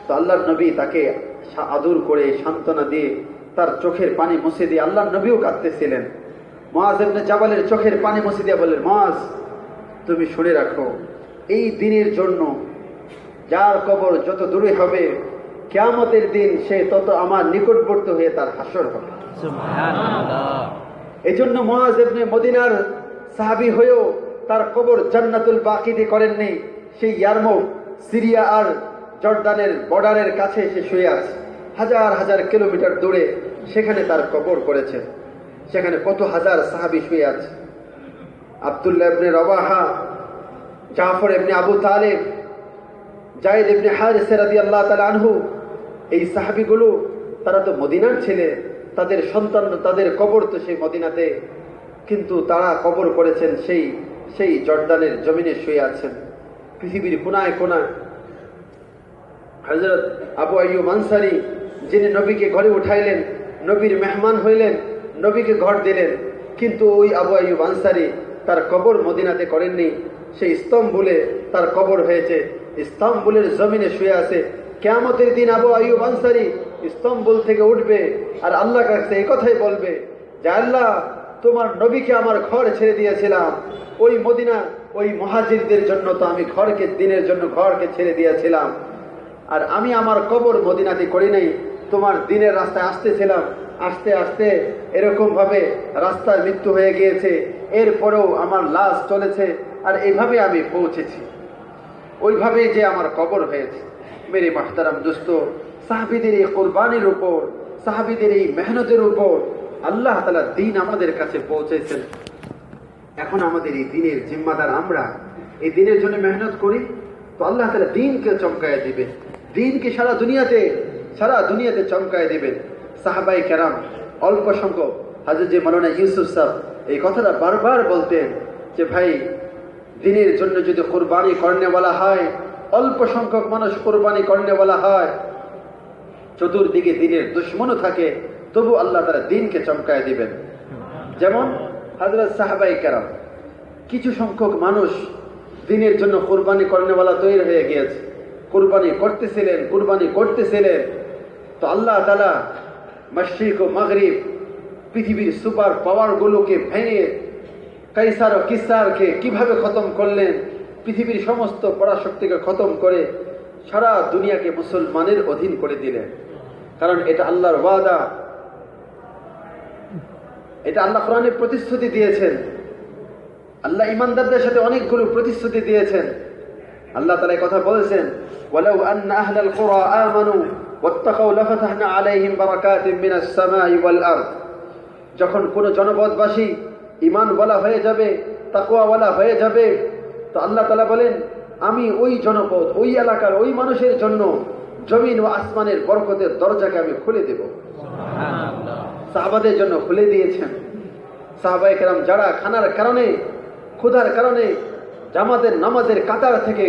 তো আল্লাহর নবী তাকে আদর করে সান্ত্বনা দিয়ে তার চোখের পানি মুছে দিয়ে, আল্লাহর নবীও কাঁদতেছিলেন, মুআজ ইবনে জাবালের চোখের পানি মুছে দিয়ে বললেন, মুআজ তুমি শুনে রাখো, এই দিনের জন্য যার কবর যত দূরে হবে কিয়ামতের দিন সে তত আমার নিকটবর্তী হয়ে তার হাসর হবে। সুবহানাল্লাহ। এজন্য মুআজ ইবনে মদিনার সাহাবী হয়েও তার কবর জান্নাতুল বাকিতে করেননি, সেই ইয়ারমুক সিরিয়া আর জর্দানের বর্ডারের কাছে এসে শুয়ে আছে, হাজার হাজার কিলোমিটার দূরে সেখানে তার কবর করেছেন। সেখানে কত হাজার সাহাবী শুয়ে আছে। আব্দুল্লাহ ইবনে রওয়াহা, জাফর ইবনে আবু তালেব, যায়েদ ইবনে হারিসা রাদিয়াল্লাহু তাআলা আনহু, এই সাহাবীগুলো তারা তো মদিনার ছেলে, তাদের সন্তান, তাদের কবর তো সেই মদিনাতে, কিন্তু তারা কবর করেছেন সেই জর্দানের জমিনে শুয়ে আছেন। পৃথিবীর কোনায় কোনায় হযরত আবু আইয়ুব আনসারী, যিনি নবীকে ঘরে উঠাইলেন, নবীর মেহমান হইলেন, নবীকে ঘর দিলেন, কিন্তু ওই আবু আইয়ুব আনসারী তার কবর মদিনাতে করেননি, সেই ইস্তাম্বুলে তার কবর হয়েছে। ইস্তাম্বুলের জমিনে শুয়ে আছে। কিয়ামতের দিন আবু আইয়ুব আনসারী ইস্তাম্বুল থেকে উঠবে আর আল্লাহর কাছে এই কথাই বলবে যে, আল্লাহ, তোমার নবীকে আমার ঘর ছেড়ে দিয়েছিলাম, ওই মদিনা, ওই মুহাজিরদের জন্য তো আমি ঘরকে, দিনের জন্য ঘরকে ছেড়ে দিয়েছিলাম, আর আমি আমার কবর মদিনাতে করি নাই, তোমার দিনের রাস্তায় আসতেছিলাম, আস্তে আস্তে এরকম ভাবে রাস্তায় মৃত্যু হয়ে গিয়েছে, এরপরেও আমার লাশ চলেছে, আর এইভাবে আমি পৌঁছেছি, ওইভাবেই যে আমার কবর হয়েছে। মেরে মাহতারাম দোস্ত, সাহাবীদের এই কোরবানির উপর, সাহাবীদের এই মেহনতের উপর আল্লাহ তাআলা দ্বীন আমাদের কাছে পৌঁছেছেন। এখন আমাদের এই দ্বীনের জিম্মাদার আমরা। এই দ্বীনের জন্য মেহনত করি তো আল্লাহ তাআলা দ্বীনকে চমকায় দিবেন, দ্বীনকে সারা দুনিয়াতে চমকায় দিবেন। সাহাবায়ে কেরাম অল্প সংখ্যক, হযরত মাওলানা ইউসুফ সাহেব এই কথাটা বারবার বলতেন যে, ভাই, দ্বীনের জন্য যদি কুরবানি করনে বলা হয়, অল্প সংখ্যক মানুষ কুরবানি করনে বলা হয়, চতুর্দিকে দ্বীনের দুশমনও থাকে, তবু আল্লাহ তাআলা দ্বীনকে চমকায় দিবেন। যেমন হযরত সাহাবায়ে কেরাম, কিছু সংখ্যক মানুষ দ্বীনের জন্য কুরবানি করনে বলা তৈরি হয়ে গিয়েছে, কুরবানি করতেছিলেন, তো আল্লাহ তাআলা মাশরিক ও মাগরিব, পৃথিবীর সুপার পাওয়ার গুলোকে ভেঙে কাইসার ও কিসারকে কিভাবে খতম করলেন, পৃথিবীর সমস্ত পরাশক্তিকে খতম করে সারা দুনিয়াকে মুসলমানের অধীন করে দিলেন। কারণ এটা আল্লাহর ওয়াদা, এটা আল্লাহ কোরআনে প্রতিশ্রুতি দিয়েছেন। আল্লাহ ইমানদারদের সাথে অনেকগুলো প্রতিশ্রুতি দিয়েছেন। আল্লাহ তাআলা এই কথা বলেছেন, ওয়ালাউ আন্না আহলাল কুরা আমানু ওয়াত্তাকাউ লাফাতাহনা আলাইহিম বারাকাতিম মিনাস সামাই ওয়াল আরদ। যখন কোন জনপদবাসী ঈমানওয়ালা হয়ে যাবে, তাকওয়াওয়ালা হয়ে যাবে, তো আল্লাহ তাআলা বলেন, আমি ওই জনপদ, ওই এলাকার ওই মানুষের জন্য জমিন ও আসমানের বরকতের দরজাকে আমি খুলে দেব। সুবহানাল্লাহ। সাহাবাদের জন্য খুলে দিয়েছেন। সাহাবায়ে কেরাম যারা খানার কারণে, ক্ষুধার কারণে জামাতের নামাজের কাতার থেকে,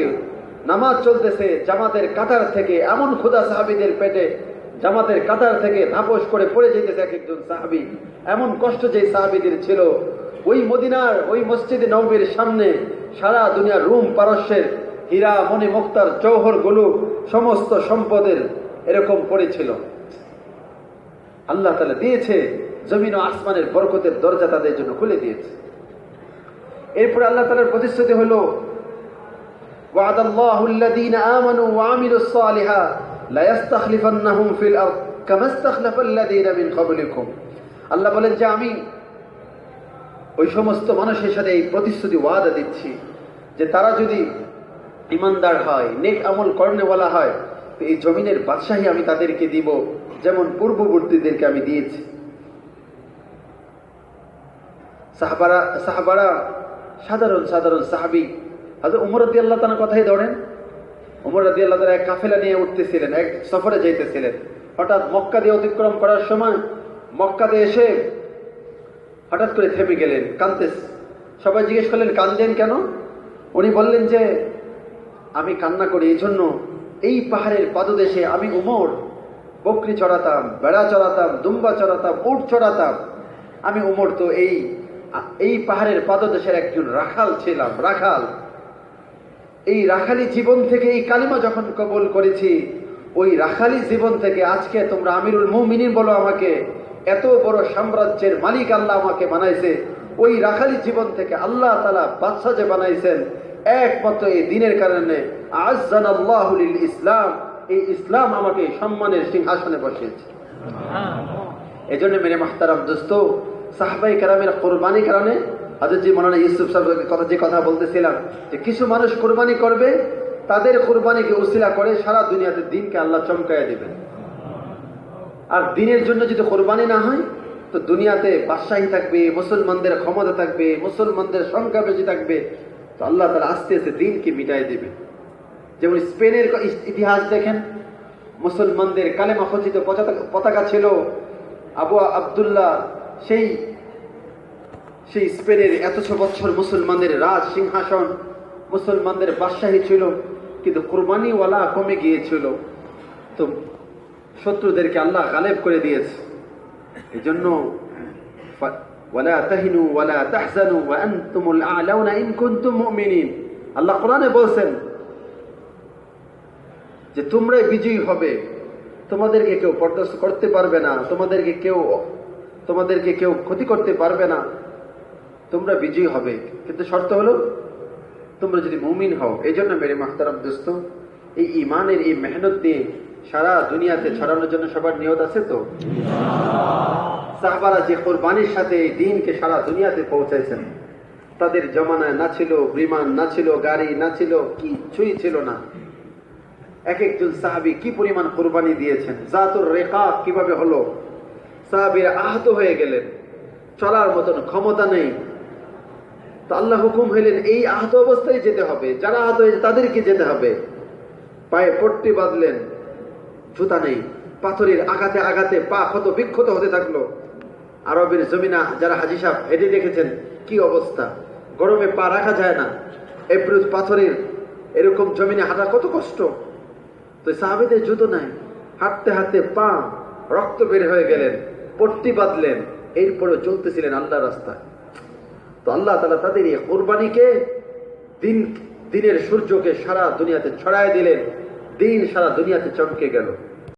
নামাজ চলতেছে জামাতের কাতার থেকে, এমন ক্ষুধা সাহাবীদের পেটে, জামাতের কাতার থেকে ধাপস করে পড়ে যেতেছে এক একজন সাহাবী, এমন কষ্ট যে সাহাবীদের ছিল, ওই মদিনার ওই মসজিদে নববীর সামনে সারা দুনিয়ার রুম পারস্যের হীরা মণি মুক্তার জওহর গুলো, সমস্ত সম্পদের এরকম পড়েছিল। আল্লাহ তাআলা দিয়েছে, জমিন ও আসমানের বরকতের দরজা তাদের জন্য খুলে দিয়েছে। এরপর আল্লাহ তাআলার প্রতিশ্রুতি হলো, ওয়া'দাল্লাহু আল্লাযীনা আমানু ওয়া আমিলুস সালিহাত লা ইস্তাখলিফান্নাহুম ফিল আরদ কামা ইস্তাখলাফাল্লাযীনা মিন ক্বাবলিকুম। আল্লাহ বলেন যে আমি ওই সমস্ত মানুষের সাথে এই প্রতিশ্রুতি ওয়াদা দিচ্ছি যে তারা যদি ইমানদার হয়, নেক আমল করনেওয়ালা হয়, তো এই জমিনের বাদশাহী আমি তাদেরকে দিব, যেমন পূর্ববর্তীদেরকে আমি দিয়েছি। সাহাবারা সাধারণ সাহাবী। হযরত ওমর রাদিয়াল্লাহু তাআলার কথাই ধরেন। ওমর রাদিয়াল্লাহু তাআলা এক কাফেলা নিয়ে উঠতেছিলেন, এক সফরে যাইতেছিলেন। হঠাৎ মক্কা দিয়ে অতিক্রম করার সময় মক্কাতে এসে হঠাৎ করে থেমে গেলেন, কাঁদতেছে। সবাই জিজ্ঞেস করলেন, কাঁদলেন কেন? উনি বললেন যে, আমি কান্না করি এই জন্য, এই পাহাড়ের পাদদেশে আমি ওমর বকরি চড়াতাম, বেড়া চড়াতাম, দুম্বা চড়াতাম, উট চড়াতাম। আমি ওমর তো এই পাহাড়ের পাদদেশের একজন রাখাল ছিলাম, রাখাল। এই রাখালি জীবন থেকে এই কালিমা যখন কবুল করেছি, ওই রাখালি জীবন থেকে আজকে তোমরা আমিরুল মুমিনিন বলো আমাকে, এত বড় সাম্রাজ্যের মালিক আল্লাহ আমাকে বানাইছে। ওই রাখালি জীবন থেকে আল্লাহ তাআলা বাদশা যে বানাইছেন, একমাত্র এই দ্বীনের কারণে। আ'আজ্জানাল্লাহু লিল ইসলাম, এই ইসলাম আমাকে সম্মানের সিংহাসনে বসিয়েছে। এজন্য মেরে মাহতারাম দোস্ত, সাহাবায়ে কেরামের কুরবানির কারণে, হযরত মাওলানা ইউসুফ সাহেবের কথা যে কথা বলতেছিলাম, যে কিছু মানুষ কুরবানি করবে, তাদের কুরবানিকে উসিলা করে সারা দুনিয়াতে দ্বীনকে আল্লাহ চমকায় দিবেন। আর দ্বীনের জন্য যদি কুরবানি না হয়, তো দুনিয়াতে বাদশাহী থাকবে, মুসলমানদের ক্ষমতা থাকবে, মুসলমানদের সংখ্যা বেশি থাকবে, তো আল্লাহ তাআলা আস্তে আস্তে দিনকে মিটাই দেবে। যেমন স্পেনের ইতিহাস দেখেন, মুসলমানদের কালেমা খচিত পতাকা ছিল, আবু আবদুল্লাহ সেই স্পেনের এতশো বছর মুসলমানদের রাজ সিংহাসন, মুসলমানদের বাদশাহী ছিল, কিন্তু কুরবানিওয়ালা কমে গিয়েছিল, তো শত্রুদেরকে আল্লাহ গালেব করে দিয়েছে। এই জন্য ওয়ালা তাহিনু ওয়ালা তাহজানু ওয়া আনতুমুল আ'লাউনা ইন কুনতুম মুমিনিন, আল্লাহ কোরআনে বলছেন যে তোমরাই বিজয়ী হবে, তোমাদেরকে কেউ পরাস্ত করতে পারবে না, তোমাদেরকে কেউ ক্ষতি করতে পারবে না, তোমরা বিজয়ী হবে, কিন্তু শর্ত হলো তোমরা যদি মুমিন হও। এই জন্য মেরে মাহতারাম দোস্ত, এই ইমানের এই মেহনত দিয়ে সারা দুনিয়াতে ছড়ানোর জন্য সবার নিয়ত আছে তো? সাহাবারা যে কোরবানির সাথে এই দিনকে সারা দুনিয়াতে পৌঁছাইছেন, তাদের জমানায় না ছিল বিমান, না ছিল গাড়ি, না ছিল কিছুই ছিল না। এক একজন সাহাবী কি পরিমাণ কোরবানি দিয়েছেন, জাতুর রেকাব কিভাবে হলো, সাহাবীরা আহত হয়ে গেলেন, চলার মতন ক্ষমতা নেই, তো আল্লাহ হুকুম হইলেন এই আহত অবস্থায় যেতে হবে, যারা আহত হয়েছে তাদেরকে যেতে হবে। পায়ে পট্টি বাঁধলেন, জুতা নেই, পাথরের আঘাতে আঘাতে পা ক্ষত বিক্ষত হতে থাকলো। আরবের জমিনা যারা হাজী সাহেব হেঁটে দেখেছেন কি অবস্থা, গরমে পা রাখা যায় না, এপ্রুজ পাথরের এরকম জমিনে হাঁটা কত কষ্ট। তো সাহাবীদের জুতো নাই, হাঁটতে হাঁটতে পা রক্ত বের হয়ে গেলেন, পট্টি বাঁধলেন, এরপরেও চলতেছিলেন আল্লাহর রাস্তায়। তো আল্লাহ তাআলা তাদের এই কোরবানিকে দিনের সূর্যকে সারা দুনিয়াতে ছড়ায় দিলেন, দিন সারা দুনিয়াতে চমকে গেল।